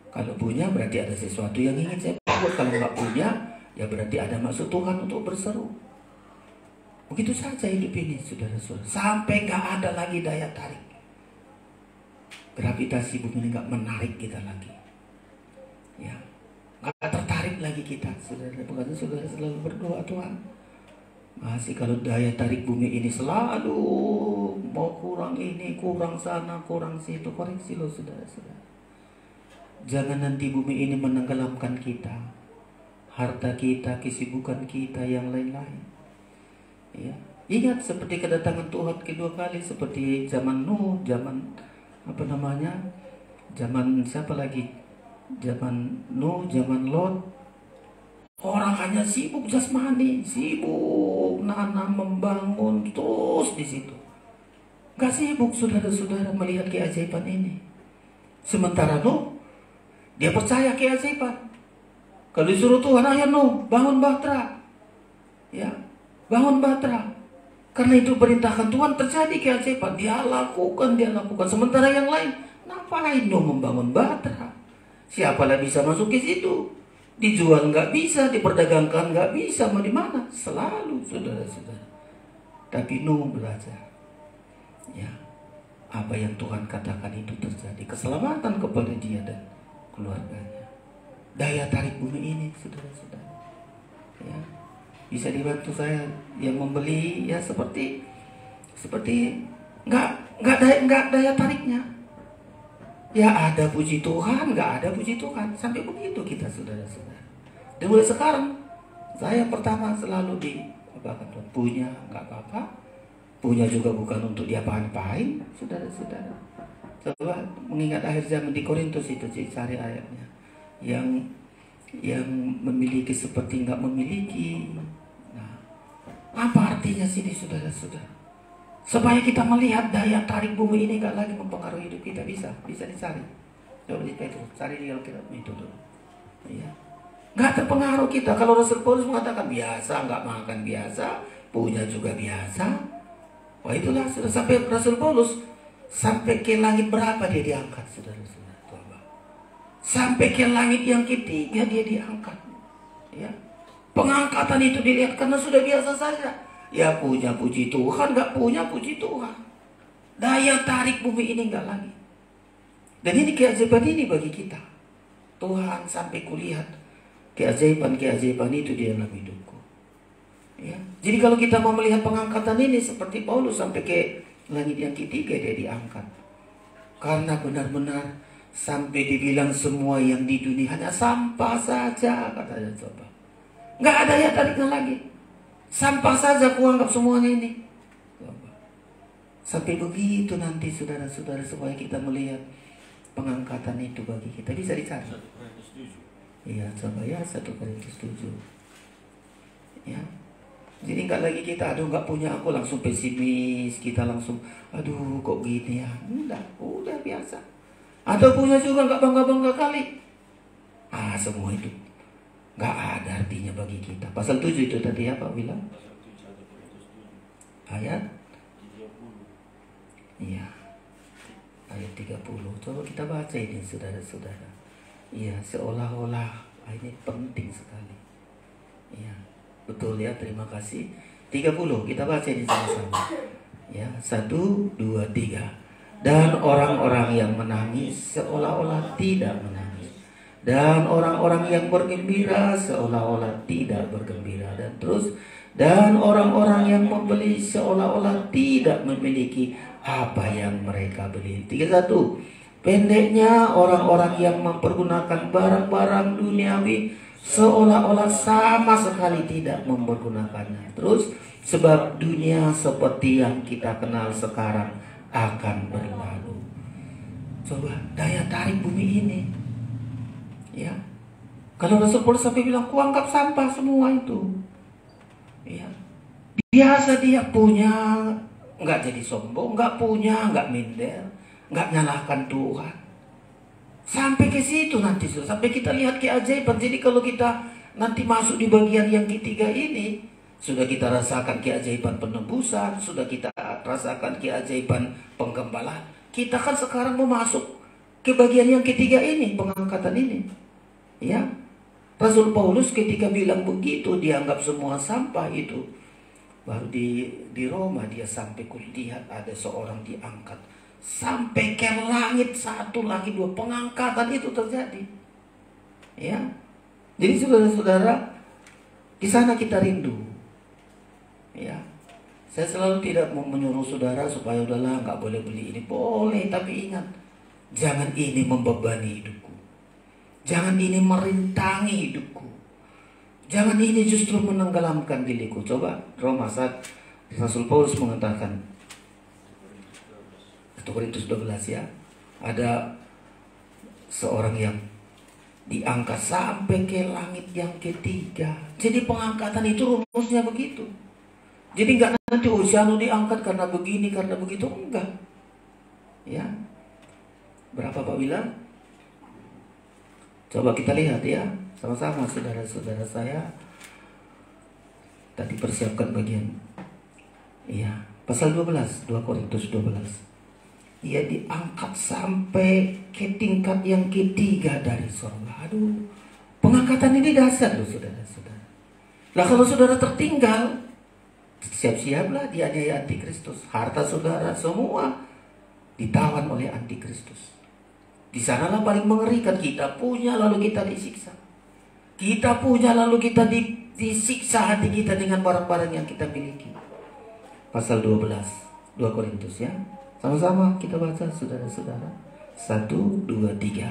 kalau punya berarti ada sesuatu yang ingin saya buat. Kalau nggak punya, ya berarti ada maksud Tuhan untuk berseru. Begitu saja hidup ini, saudara-saudara. Sampai nggak ada lagi daya tarik. Gravitasi bumi ini nggak menarik kita lagi. Ya, nggak tertarik lagi kita, saudara. Makanya saudara selalu berdoa, Tuhan, masih kalau daya tarik bumi ini selalu mau kurang ini, kurang sana, kurang situ, koreksi loh, saudara-saudara. Jangan nanti bumi ini menenggelamkan kita, harta kita, kesibukan kita, yang lain-lain. Ya, ingat seperti kedatangan Tuhan kedua kali, seperti zaman Nuh, zaman zaman siapa lagi? Zaman Nuh, zaman Lot. Orang hanya sibuk jasmani, sibuk nanam, membangun, terus di situ. Gak sibuk, saudara-saudara, melihat keajaiban ini. Sementara Nuh, dia percaya keajaiban. Kalau disuruh Tuhan, ayo Nuh, bangun bahtera. Ya, bangun bahtera. Karena itu perintahkan Tuhan, terjadi keajaiban. Dia lakukan. Sementara yang lain, ngapain Nuh membangun bahtera? Siapalah bisa masuk ke situ? Dijual nggak bisa, diperdagangkan nggak bisa, mau di mana? Selalu, saudara-saudara. Tapi Nuh belajar. Ya, apa yang Tuhan katakan itu terjadi. Keselamatan kepada dia dan keluarganya. Daya tarik bumi ini, saudara-saudara. Ya, bisa dibantu saya yang membeli, ya seperti nggak daya tariknya. Ya ada puji Tuhan, nggak ada puji Tuhan. Sampai begitu kita, saudara-saudara. Dan mulai sekarang, saya pertama selalu punya nggak apa-apa, punya juga bukan untuk diapa-apain, saudara-saudara. Coba mengingat akhir zaman di Korintus itu, cari ayatnya. Yang memiliki seperti nggak memiliki. Nah, apa artinya sini, saudara-saudara? Supaya kita melihat daya tarik bumi ini nggak lagi mempengaruhi hidup kita, bisa dicari. Coba di Petrus, cari di Alkitab itu dulu. Ya. Nggak terpengaruh kita. Kalau Rasul Paulus mengatakan biasa, nggak makan biasa, punya juga biasa. Wah, itulah sudah sampai Rasul Paulus sampai ke langit berapa dia diangkat, saudara-saudara. Sampai ke langit yang ketiga dia diangkat. Ya. Pengangkatan itu dilihat karena sudah biasa saja. Ya punya puji Tuhan, nggak punya puji Tuhan. Daya tarik bumi ini nggak lagi. Dan ini keajaiban ini bagi kita. Tuhan sampai kulihat keajaiban itu di dalam hidupku. Ya. Jadi kalau kita mau melihat pengangkatan ini seperti Paulus sampai ke langit yang ketiga dia diangkat. Karena benar-benar sampai dibilang semua yang di dunia hanya sampah saja, katanya. Coba. Nggak ada ya tariknya lagi. Sampah saja kuanggap semuanya ini. Coba. Sampai begitu nanti saudara-saudara, supaya kita melihat pengangkatan itu bagi kita. Bisa dicari. Iya, coba ya 1 Korintus 7. Ya. Jadi nggak lagi kita, aduh nggak punya aku langsung pesimis, kita langsung, aduh kok gini ya. Udah biasa. Atau punya juga nggak bangga-bangga kali. Semua itu nggak ada artinya bagi kita. Pasal 7 itu tadi apa bilang? Ayat? Iya. Ayat 30. Coba kita baca ini, saudara-saudara. Iya, seolah-olah ini penting sekali. Iya, betul ya, terima kasih. 30, kita baca ini sama-sama. Ya, 1, 2, 3. Dan orang-orang yang menangis seolah-olah tidak menangis. Dan orang-orang yang bergembira seolah-olah tidak bergembira. Dan terus, dan orang-orang yang membeli seolah-olah tidak memiliki apa yang mereka beli. 31. Pendeknya orang-orang yang mempergunakan barang-barang duniawi seolah-olah sama sekali tidak mempergunakannya. Terus, sebab dunia seperti yang kita kenal sekarang akan berlalu. Coba daya tarik bumi ini. Ya. Kalau Rasul Paulus sampai bilang, kuanggap sampah semua itu. Ya. Biasa dia punya, nggak jadi sombong, nggak punya, nggak minder, nggak nyalahkan Tuhan. Sampai ke situ nanti, sampai kita lihat keajaiban. Jadi kalau kita nanti masuk di bagian yang ketiga ini, sudah kita rasakan keajaiban penebusan, sudah kita rasakan keajaiban penggembalaan. Kita kan sekarang mau masuk ke bagian yang ketiga ini, pengangkatan ini. Ya, Rasul Paulus ketika bilang begitu, dianggap semua sampah itu. Baru di Roma dia sampai kulihat ada seorang diangkat sampai ke langit, 1 lagi 2, pengangkatan itu terjadi. Ya, jadi saudara-saudara, di sana kita rindu. Ya, saya selalu tidak mau menyuruh saudara supaya udahlah nggak boleh beli ini, boleh, tapi ingat, jangan ini membebani hidupku, jangan ini merintangi hidupku, jangan ini justru menenggelamkan diriku. Coba Roma 1, Rasul Paulus mengatakan 1 Korintus 12 ya, ada seorang yang diangkat sampai ke langit yang ketiga. Jadi pengangkatan itu rumusnya begitu. Jadi nggak nanti Usianu diangkat karena begini, karena begitu, enggak. Ya, berapa Pak bilang? Coba kita lihat ya, sama-sama saudara-saudara saya. Tadi persiapkan bagian. Iya, pasal 12, 2 Korintus 12. Ia diangkat sampai ke tingkat yang ketiga dari surga. Aduh, pengangkatan ini dasar loh saudara-saudara. Lah kalau saudara tertinggal, siap-siaplah dianiaya antikristus. Harta saudara semua ditawan oleh antikristus. Di sanalah paling mengerikan, kita punya lalu kita disiksa. Kita punya lalu kita disiksa hati kita dengan barang-barang yang kita miliki. Pasal 12, 2 Korintus ya. Sama-sama kita baca saudara-saudara. 1, 2, 3.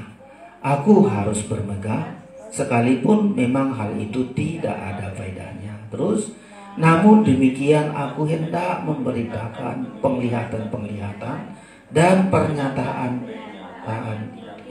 Aku harus bermegah sekalipun memang hal itu tidak ada faedahnya. Terus, Namun demikian aku hendak memberitakan penglihatan-penglihatan dan pernyataan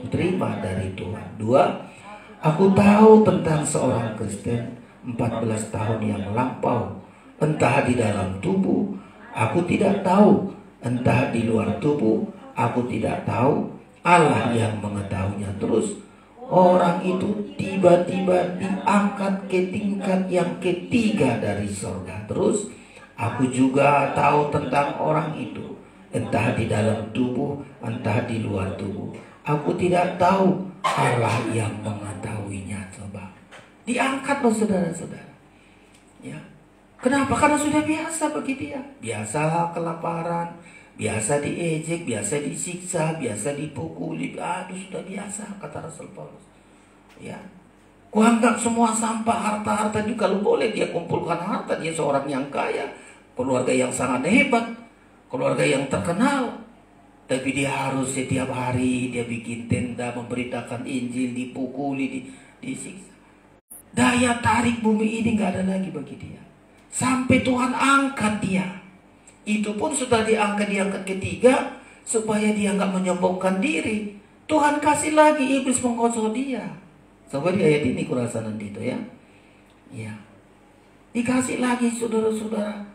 terima dari Tuhan. 2. Aku tahu tentang seorang Kristen 14 tahun yang lampau, entah di dalam tubuh, aku tidak tahu, entah di luar tubuh, aku tidak tahu, Allah yang mengetahuinya. Terus orang itu tiba-tiba diangkat ke tingkat yang ketiga dari surga. Terus aku juga tahu tentang orang itu, entah di dalam tubuh, entah di luar tubuh, aku tidak tahu, Allah yang mengetahuinya. Coba diangkat loh saudara-saudara. Ya. Kenapa? Karena sudah biasa bagi dia. Biasa kelaparan, biasa diejek, biasa disiksa, biasa dipukuli. Aduh, sudah biasa, kata Rasul Paulus. Ya, kuanggap semua sampah, harta-harta juga. Kalau boleh dia kumpulkan harta, dia seorang yang kaya, keluarga yang sangat hebat, keluarga yang terkenal. Tapi dia harus setiap hari dia bikin tenda, memberitakan Injil, dipukuli, disiksa. Daya tarik bumi ini gak ada lagi bagi dia. Sampai Tuhan angkat dia. Itu pun sudah diangkat ketiga, supaya dia gak menyombongkan diri. Tuhan kasih lagi iblis mengkosong dia. Coba di ayat ini kurasa nanti itu ya. Ya. Dikasih lagi saudara-saudara.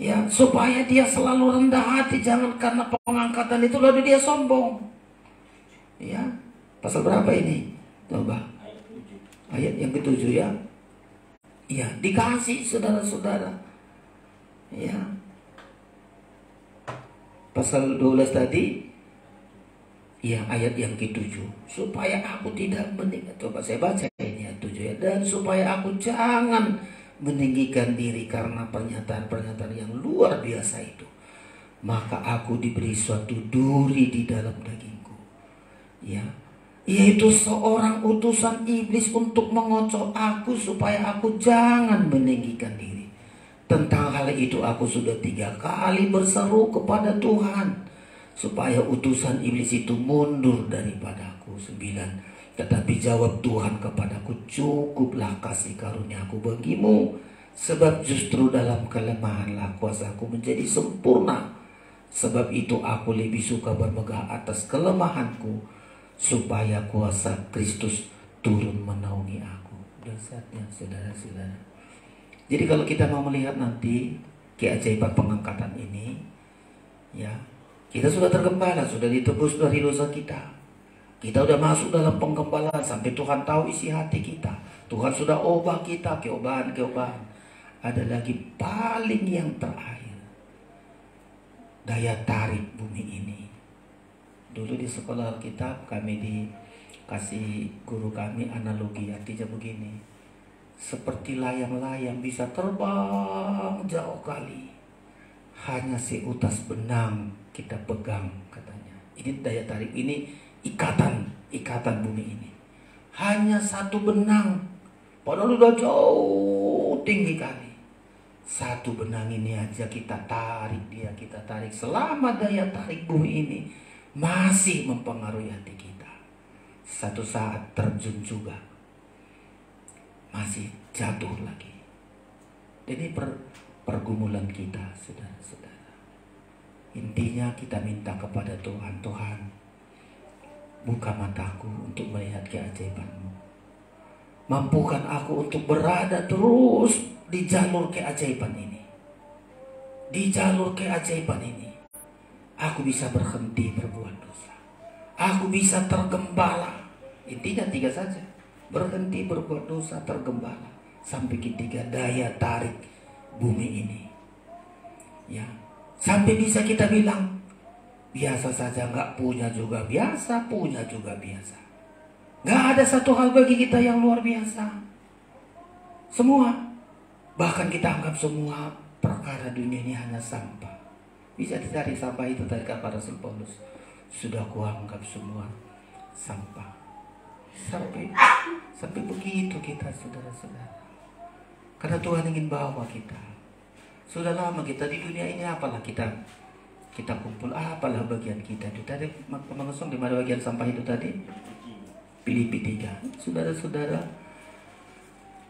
Ya, supaya dia selalu rendah hati, jangan karena pengangkatan itu lalu dia sombong. Ya. Pasal berapa ini? Coba. Ayat yang ke-7 ya. Ya, dikasih saudara-saudara. Ya. Pasal 12 tadi. Ya, ayat yang ke-7. Supaya aku tidak meninggikan. Coba saya baca ini ayat 7 ya. Dan supaya aku jangan meninggikan diri karena pernyataan-pernyataan yang luar biasa itu. Maka aku diberi suatu duri di dalam dagingku. Ya. Yaitu seorang utusan iblis untuk mengocok aku supaya aku jangan meninggikan diri. Tentang hal itu aku sudah 3 kali berseru kepada Tuhan supaya utusan iblis itu mundur daripadaku. 9. Tetapi jawab Tuhan kepadaku, cukuplah kasih karuniaku bagimu, sebab justru dalam kelemahanlah kuasaku menjadi sempurna. Sebab itu aku lebih suka bermegah atas kelemahanku, supaya kuasa Kristus turun menaungi aku. Dasarnya saudara-saudara. Jadi kalau kita mau melihat nanti keajaiban pengangkatan ini, ya, kita sudah tergembala, sudah ditebus dari dosa kita. Kita sudah masuk dalam penggembalaan sampai Tuhan tahu isi hati kita. Tuhan sudah ubah kita keobahan-keobahan. Ada lagi paling yang terakhir, daya tarik bumi ini. Dulu di sekolah Alkitab kami dikasih guru kami analogi, artinya begini. Seperti layang-layang bisa terbang jauh kali, hanya seutas benang kita pegang, katanya. Ini daya tarik, ini ikatan bumi ini. Hanya satu benang, padahal udah jauh tinggi kali. Satu benang ini aja kita tarik dia, kita tarik. Selama daya tarik bumi ini masih mempengaruhi hati kita, satu saat terjun juga, masih jatuh lagi. Ini pergumulan kita, saudara-saudara. Intinya kita minta kepada Tuhan, Tuhan, buka mataku untuk melihat keajaiban-Mu. Mampukan aku untuk berada terus di jalur keajaiban ini. Di jalur keajaiban ini, aku bisa berhenti berbuat dosa. Aku bisa tergembala. Intinya 3 saja. Berhenti berbuat dosa, tergembala. Sampai ketiga, daya tarik bumi ini. Ya. Sampai bisa kita bilang, biasa saja, nggak punya juga biasa, punya juga biasa. Nggak ada satu hal bagi kita yang luar biasa. Semua. Bahkan kita anggap semua perkara dunia ini hanya sampah. Bisa dicari sampah itu dari kata Rasul Paulus. Sudah kuanggap semua sampah. Sampai begitu kita, saudara-saudara. Karena Tuhan ingin bawa kita. Sudah lama kita di dunia ini, apalah kita kumpul, apalah bagian kita. Itu tadi mengusung di mana bagian sampah itu tadi? Filipi 3. Saudara-saudara,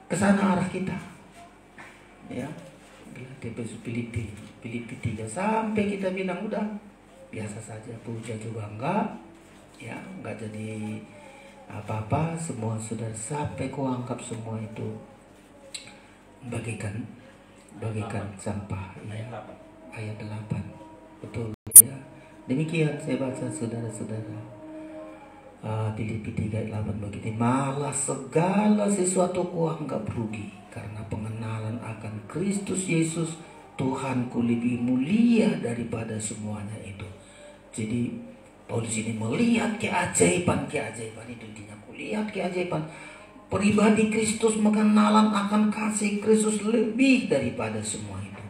kesana arah kita. Ya, Filipi 3 sampai kita bilang udah biasa saja, puja juga enggak, ya enggak jadi apa-apa, semua sudah sampai ku anggap semua itu bagikan sampah, ya. Ayat 8 betul ya. Demikian saya baca saudara-saudara, Filipi 3 ayat 8 begini, malah segala sesuatu ku anggap rugi karena pengenalan akan Kristus Yesus Tuhanku lebih mulia daripada semuanya itu. Jadi Paulus ini melihat keajaiban itu intinya, kulihat keajaiban pribadi Kristus, pengenalan akan kasih Kristus lebih daripada semua itu.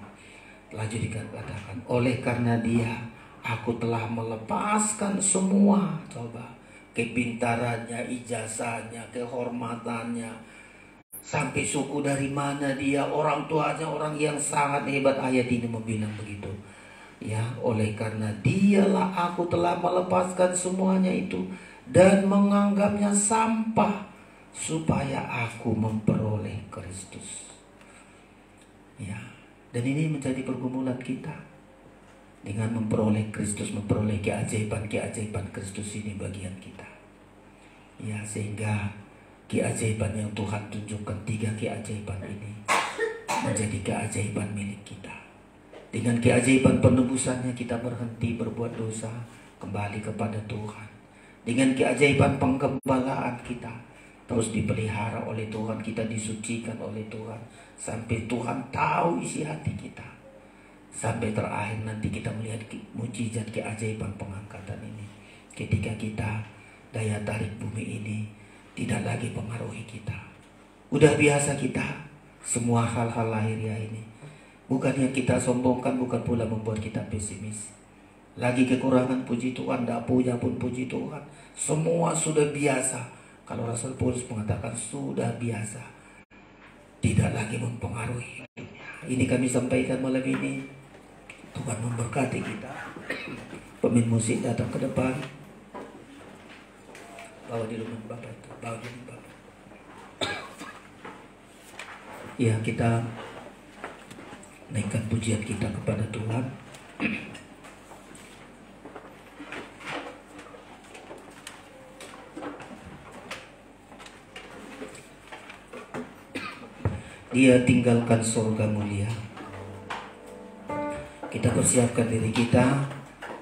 Lanjut dikatakan, oleh karena Dia aku telah melepaskan semua, coba, kepintarannya, ijazahnya, kehormatannya, sampai suku dari mana dia, orang tuanya orang yang sangat hebat. Ayat ini membilang begitu, ya, oleh karena Dialah aku telah melepaskan semuanya itu dan menganggapnya sampah supaya aku memperoleh Kristus, ya. Dan ini menjadi pergumulan kita dengan memperoleh Kristus, memperoleh keajaiban Kristus ini bagian kita, ya, sehingga keajaiban yang Tuhan tunjukkan, 3 keajaiban ini menjadi keajaiban milik kita. Dengan keajaiban penebusannya kita berhenti berbuat dosa, kembali kepada Tuhan. Dengan keajaiban penggembalaan kita terus dipelihara oleh Tuhan, kita disucikan oleh Tuhan sampai Tuhan tahu isi hati kita. Sampai terakhir nanti kita melihat mujizat keajaiban pengangkatan ini, ketika kita daya tarik bumi ini tidak lagi pengaruhi kita. Udah biasa kita semua hal-hal lahiriah ini. Bukan yang kita sombongkan, bukan pula membuat kita pesimis. Lagi kekurangan, puji Tuhan, tidak punya pun puji Tuhan. Semua sudah biasa. Kalau Rasul Paulus mengatakan sudah biasa, tidak lagi mempengaruhi. Ini kami sampaikan malam ini. Tuhan memberkati kita. Pemain musik datang ke depan. Bawa di rumah Bapak itu, bawa di rumah Bapak. Ya, kita naikkan pujian kita kepada Tuhan. Dia tinggalkan surga mulia. Kita persiapkan diri kita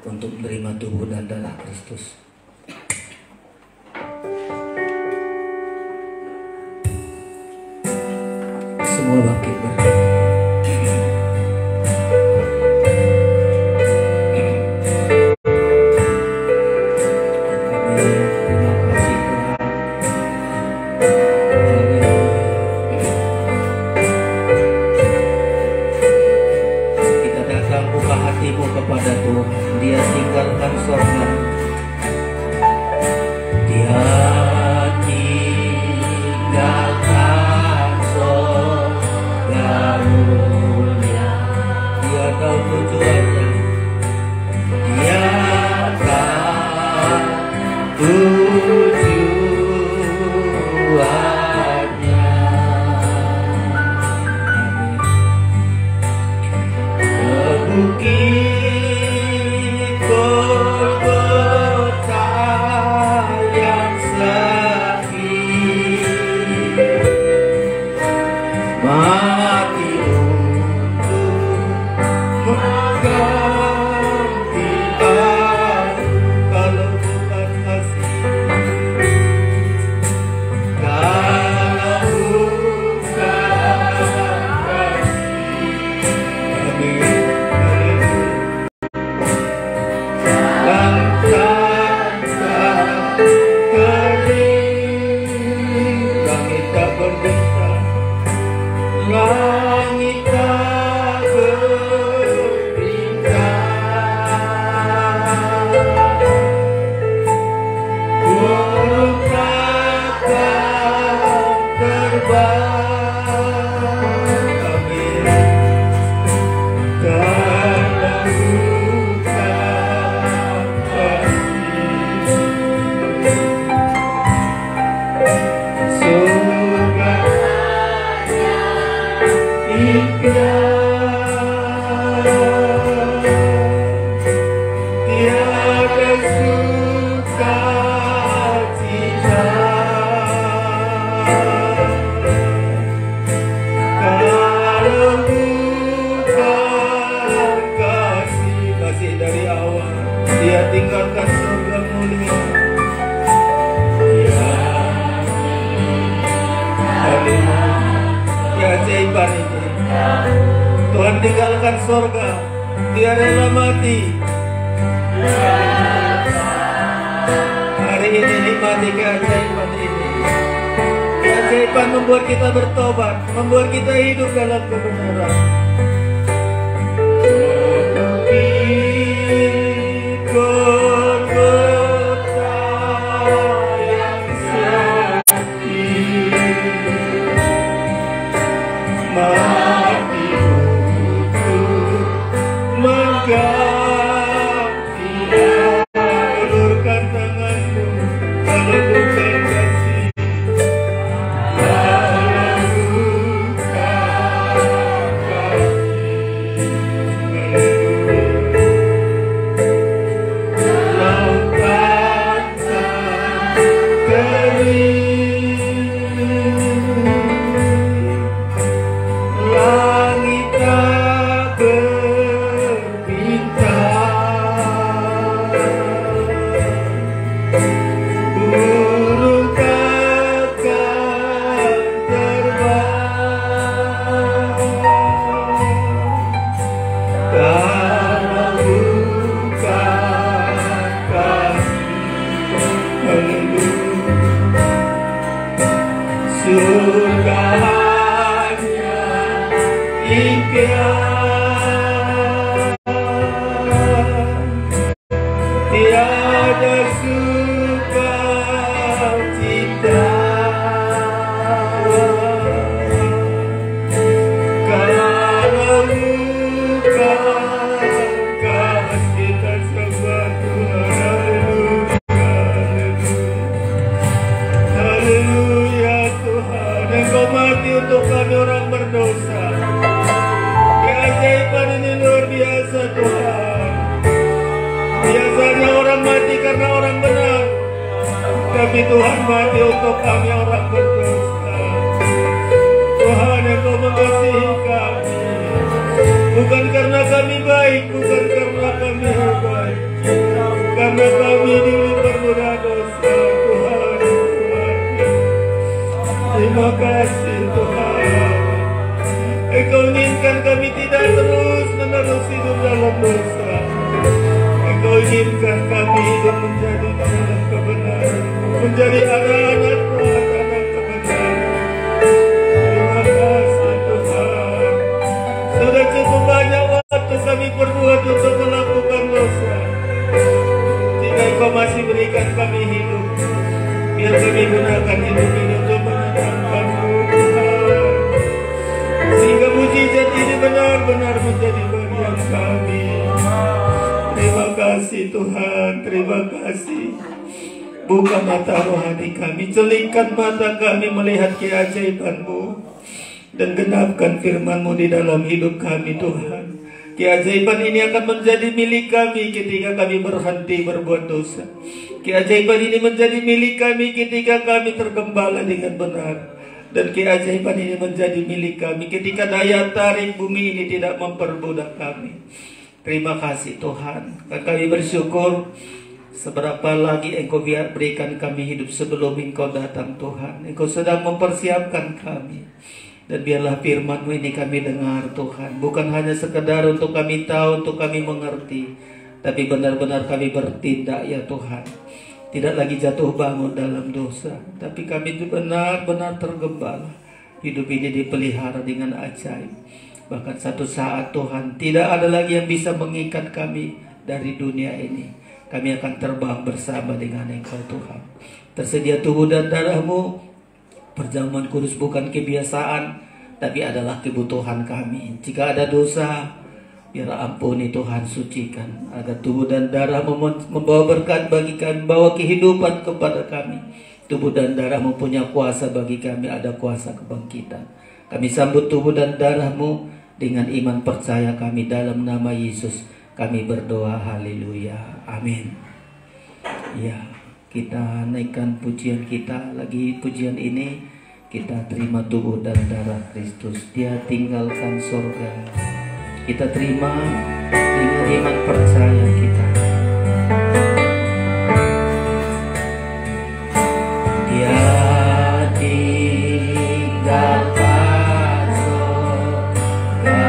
untuk menerima tubuh dan darah Kristus. Semua bangkit berdiri. Kepada Tuhan, Dia tinggalkan surga, Dia tinggalkan surga Tuhan tinggalkan sorga, dia rela mati. Hari ini nikmati keajaiban ini. Keajaiban membuat kita bertobat, membuat kita hidup dalam kebenaran. Tapi Tuhan mati untuk kami orang berdosa. Tuhan, Engkau mengasihi kami, bukan karena kami baik, bukan karena kami hebat, karena kami dulu bermudah dosa. Tuhan, terima kasih Tuhan. Engkau inginkan kami tidak terus-menerus hidup dalam dosa. Engkau inginkan kami hidup menjadi dalam kebenaran, menjadi anak-anak kebenaran. Terima kasih Tuhan. Sudah cukup banyak waktu kami berbuat untuk melakukan dosa. Jika Engkau masih berikan kami hidup, biar kami gunakan hidup ini untuk menyenangkan-Mu Tuhan, sehingga mujizat ini benar-benar menjadi bagian kami. Terima kasih Tuhan, terima kasih. Buka mata rohani kami, celingkan mata kami melihat keajaiban-Mu, dan genapkan firman-Mu di dalam hidup kami Tuhan. Keajaiban ini akan menjadi milik kami ketika kami berhenti berbuat dosa. Keajaiban ini menjadi milik kami ketika kami tergembala dengan benar. Dan keajaiban ini menjadi milik kami ketika daya tarik bumi ini tidak memperbudak kami. Terima kasih Tuhan. Kami bersyukur seberapa lagi Engkau biar berikan kami hidup sebelum Engkau datang Tuhan. Engkau sedang mempersiapkan kami. Dan biarlah firman-Mu ini kami dengar Tuhan. Bukan hanya sekedar untuk kami tahu, untuk kami mengerti, tapi benar-benar kami bertindak ya Tuhan. Tidak lagi jatuh bangun dalam dosa, tapi kami benar-benar tergembala. Hidup ini dipelihara dengan ajaib. Bahkan satu saat Tuhan, tidak ada lagi yang bisa mengikat kami dari dunia ini. Kami akan terbang bersama dengan Engkau Tuhan. Tersedia tubuh dan darah-Mu. Perjamuan kudus bukan kebiasaan, tapi adalah kebutuhan kami. Jika ada dosa, biarlah ampuni Tuhan, sucikan, agar tubuh dan darah membawa berkat bagi kami, membawa kehidupan kepada kami. Tubuh dan darah mempunyai kuasa bagi kami, ada kuasa kebangkitan. Kami sambut tubuh dan darah-Mu dengan iman percaya kami dalam nama Yesus. Kami berdoa, haleluya, amin. Ya, kita naikkan pujian kita lagi. Pujian ini kita terima tubuh dan darah Kristus. Dia tinggalkan surga. Kita terima dengan iman percaya kita. Dia tinggalkan surga.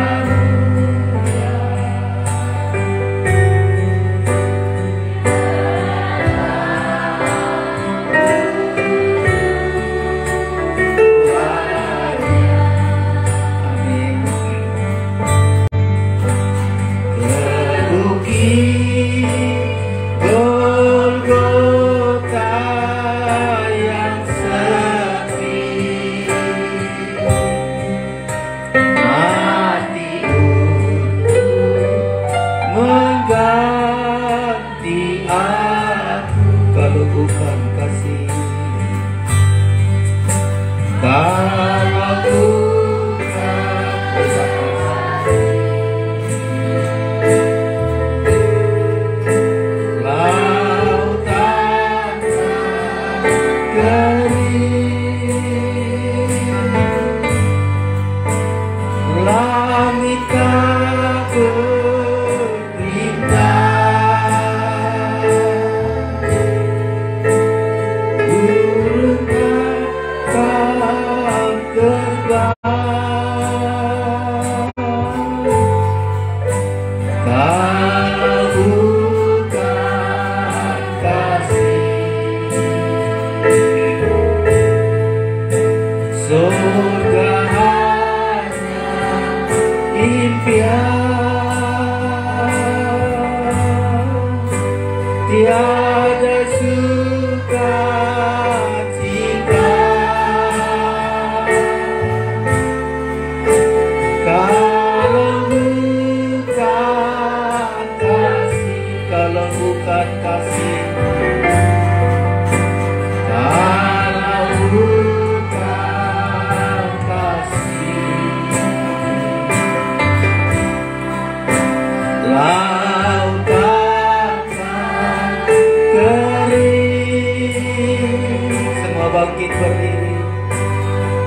berdiri.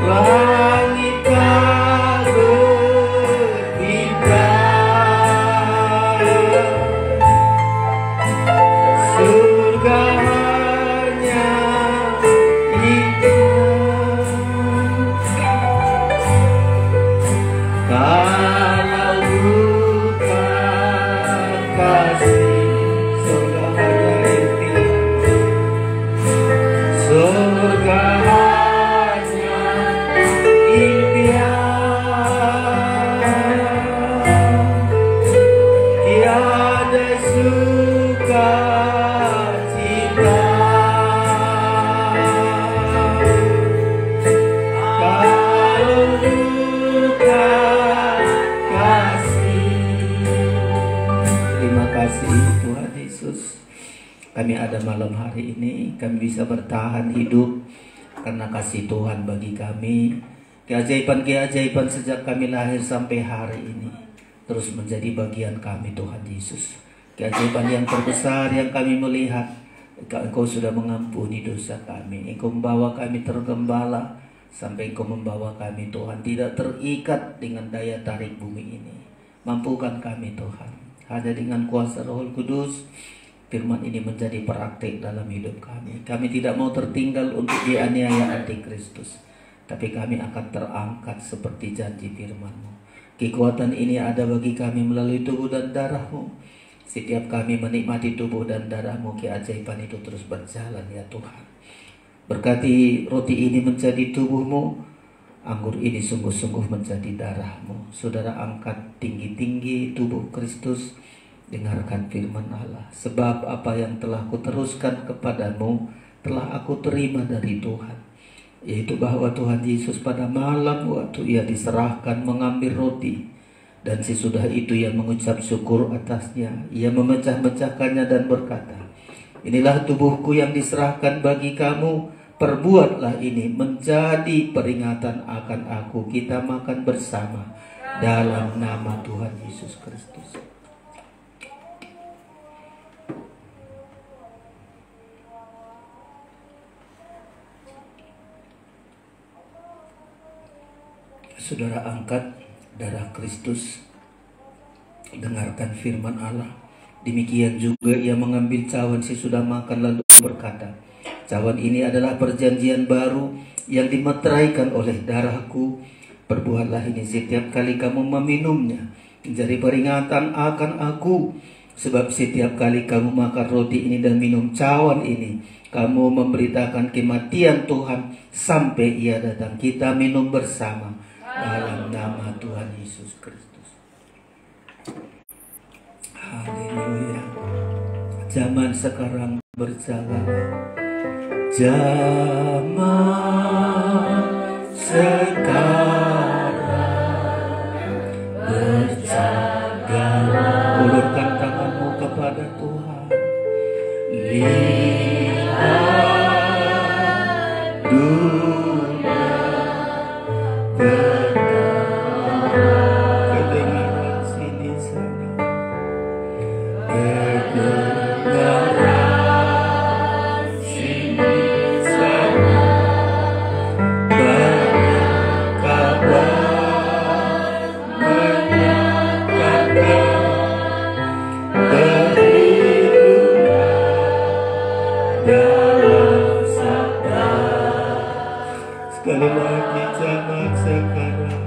Langit tak berpindah, surga hanya impian. Kalau bukan kasih, surga hanya impian. Surga hanya impian. Tiada sukacita kalau bukan kasih. Terima kasih Tuhan Yesus. Kami ada malam hari ini, kami bisa bertahan hidup karena kasih Tuhan bagi kami. Keajaiban-keajaiban sejak kami lahir sampai hari ini terus menjadi bagian kami Tuhan Yesus. Keajaiban yang terbesar yang kami melihat, Engkau sudah mengampuni dosa kami. Engkau membawa kami tergembala sampai Engkau membawa kami Tuhan tidak terikat dengan daya tarik bumi ini. Mampukan kami Tuhan, hanya dengan kuasa Roh Kudus firman ini menjadi praktik dalam hidup kami. Kami tidak mau tertinggal untuk dianiaya antikristus, tapi kami akan terangkat seperti janji firman-Mu. Kekuatan ini ada bagi kami melalui tubuh dan darah-Mu. Setiap kami menikmati tubuh dan darah-Mu, keajaiban itu terus berjalan ya Tuhan. Berkati roti ini menjadi tubuh-Mu, anggur ini sungguh-sungguh menjadi darah-Mu. Saudara angkat tinggi-tinggi tubuh Kristus, dengarkan firman Allah. Sebab apa yang telah kuteruskan kepadamu telah aku terima dari Tuhan, yaitu bahwa Tuhan Yesus pada malam waktu Ia diserahkan mengambil roti, dan sesudah itu Ia mengucap syukur atasnya. Ia memecah-mecahkannya dan berkata, inilah tubuhku yang diserahkan bagi kamu, perbuatlah ini menjadi peringatan akan aku. Kita makan bersama dalam nama Tuhan Yesus Kristus. Saudara angkat darah Kristus, dengarkan firman Allah. Demikian juga Ia mengambil cawan sesudah makan lalu berkata, cawan ini adalah perjanjian baru yang dimeteraikan oleh darahku. Perbuatlah ini setiap kali kamu meminumnya menjadi peringatan akan aku. Sebab setiap kali kamu makan roti ini dan minum cawan ini, kamu memberitakan kematian Tuhan sampai Ia datang. Kita minum bersama dalam nama Tuhan Yesus Kristus. Haleluya. Zaman sekarang berjalan, zaman sekarang berjalan. Ulurkan tanganmu kepada Tuhan. Lihat dunia kedengaran sini sana, kedengaran sini sana, banyak kabar menyatakan berlindunglah dalam sabda. Sekali lagi zaman sekarang,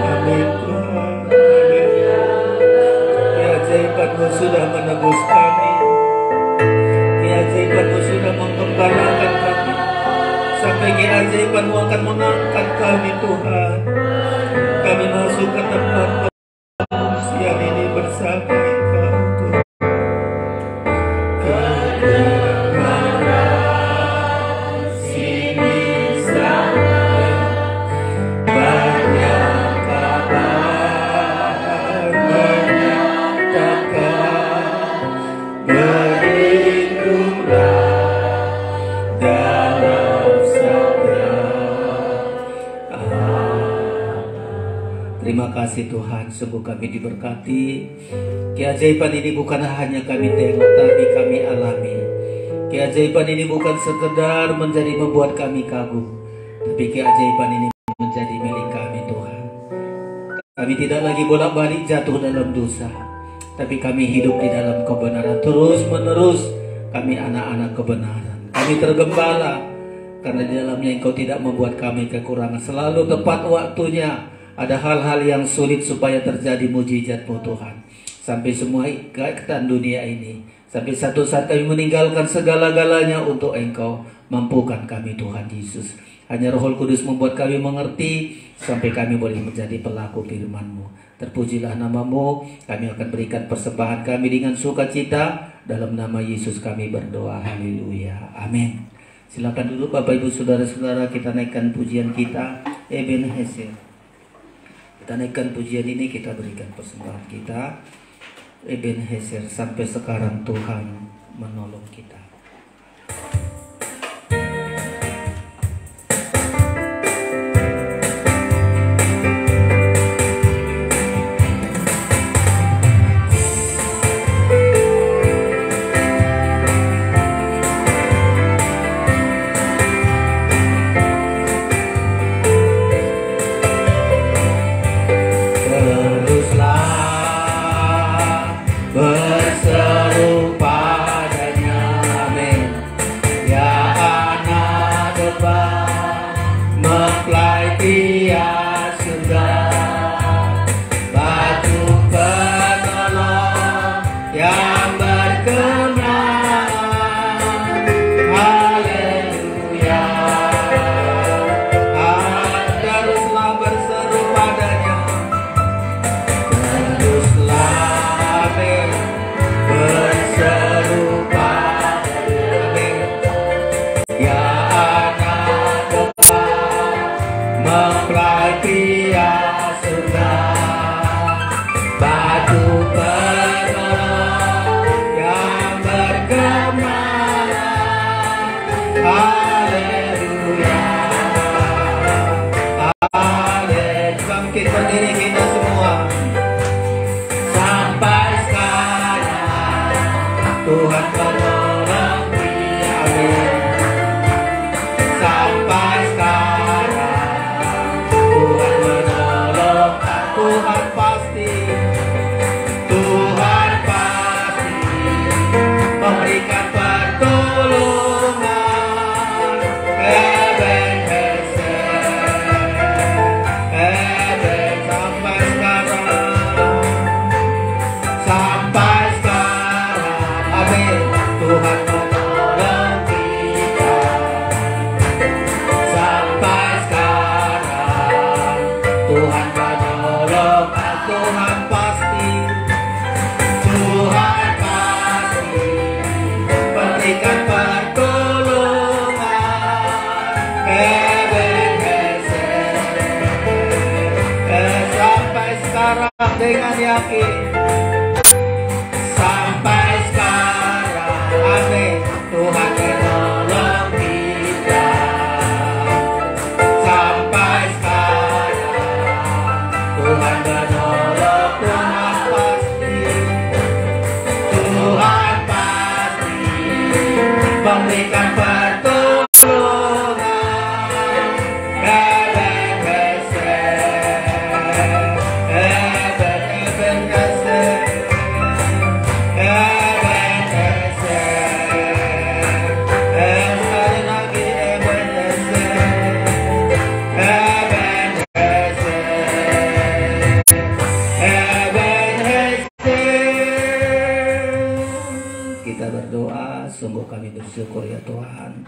amin Tuhan. Keajaiban-Mu sudah menebus kami, keajaiban-Mu sudah menggembalakan kami, sampai keajaiban-Mu akan mengangkat kami Tuhan. Kami masuk ke tempat pengungsian ini bersama Engkau Tuhan. Terima kasih Tuhan, sungguh kami diberkati. Keajaiban ini bukan hanya kami tengok, tapi kami alami. Keajaiban ini bukan sekedar membuat kami kagum, tapi keajaiban ini menjadi milik kami Tuhan. Kami tidak lagi bolak-balik jatuh dalam dosa, tapi kami hidup di dalam kebenaran. Terus menerus kami anak-anak kebenaran. Kami tergembala karena di dalamnya Engkau tidak membuat kami kekurangan. Selalu tepat waktunya ada hal-hal yang sulit supaya terjadi mujizat-Mu Tuhan. Sampai semua ikatan dunia ini, sampai satu saat kami meninggalkan segala-galanya untuk Engkau. Mampukan kami Tuhan Yesus. Hanya Roh Kudus membuat kami mengerti sampai kami boleh menjadi pelaku firman-Mu. Terpujilah nama-Mu. Kami akan berikan persembahan kami dengan sukacita. Dalam nama Yesus kami berdoa. Haleluya. Amin. Silakan duduk Bapak Ibu Saudara-saudara, kita naikkan pujian kita. Ebenezer. Kita naikkan pujian ini, kita berikan persembahan kita. Ebenezer, sampai sekarang Tuhan menolong kita. Berseru padanya, amin. dengan yakin sampai sekarang. Amin. Tuhan menolong kita sampai sekarang. Tuhan menolong, Tuhan pasti, Tuhan pasti memberikan pertolongan. Sungguh kami bersyukur ya Tuhan,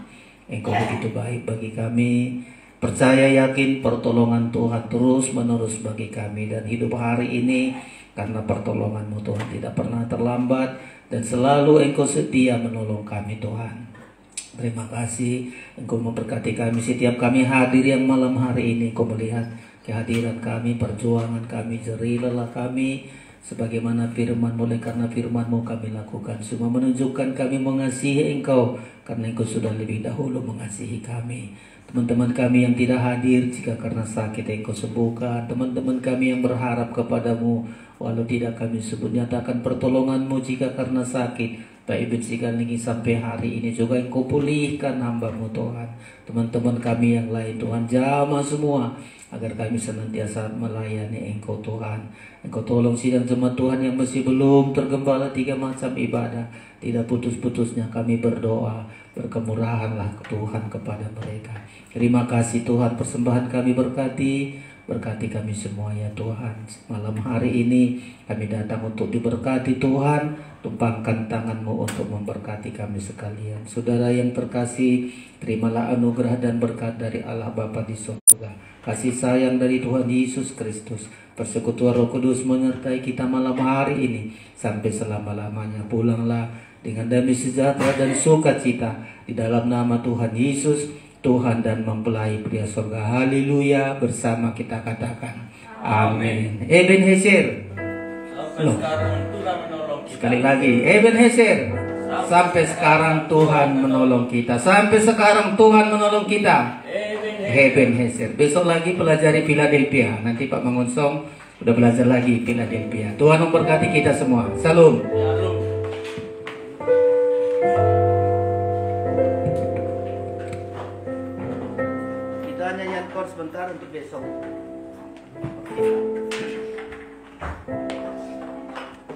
Engkau begitu baik bagi kami. Percaya yakin pertolongan Tuhan terus menerus bagi kami. Dan hidup hari ini karena pertolongan-Mu Tuhan tidak pernah terlambat. Dan selalu Engkau setia menolong kami Tuhan. Terima kasih Engkau memberkati kami. Setiap kami hadir yang malam hari ini, Engkau melihat kehadiran kami, perjuangan kami, jerih lelah kami. sebagaimana firman-Mu. Oleh karena firman-Mu kami lakukan semua, menunjukkan kami mengasihi Engkau karena Engkau sudah lebih dahulu mengasihi kami. Teman-teman kami yang tidak hadir, jika karena sakit Engkau sembuhkan. Teman-teman kami yang berharap kepadamu, walau tidak kami sebut, nyatakan pertolongan-Mu jika karena sakit. Pak Ibn Sigalingi sampai hari ini juga Engkau pulihkan hamba-Mu Tuhan. Teman-teman kami yang lain Tuhan, jamah semua, agar kami senantiasa melayani Engkau Tuhan. Engkau tolong sidang jemaat Tuhan yang masih belum tergembala 3 macam ibadah. Tidak putus-putusnya kami berdoa, berkemurahanlah Tuhan kepada mereka. Terima kasih Tuhan, persembahan kami berkati kami semua ya Tuhan. Malam hari ini kami datang untuk diberkati Tuhan. Tumpangkan tangan-Mu untuk memberkati kami sekalian. Saudara yang terkasih, terimalah anugerah dan berkat dari Allah Bapa di surga, kasih sayang dari Tuhan Yesus Kristus, persekutuan Roh Kudus menyertai kita malam hari ini sampai selama-lamanya. Pulanglah dengan damai sejahtera dan sukacita di dalam nama Tuhan Yesus, Tuhan dan mempelai pria surga. Haleluya. Bersama kita katakan amin. Ebenezer. Sampai sekarang Tuhan menolong kita. Sekali lagi, Ebenezer. Sampai sekarang Tuhan menolong kita. Sampai sekarang Tuhan menolong kita. Ebenezer. Besok lagi pelajari Philadelphia. Nanti Pak Mangunsong udah belajar lagi Philadelphia. Tuhan memberkati kita semua. Salam. Kita nyanyian chord sebentar untuk besok.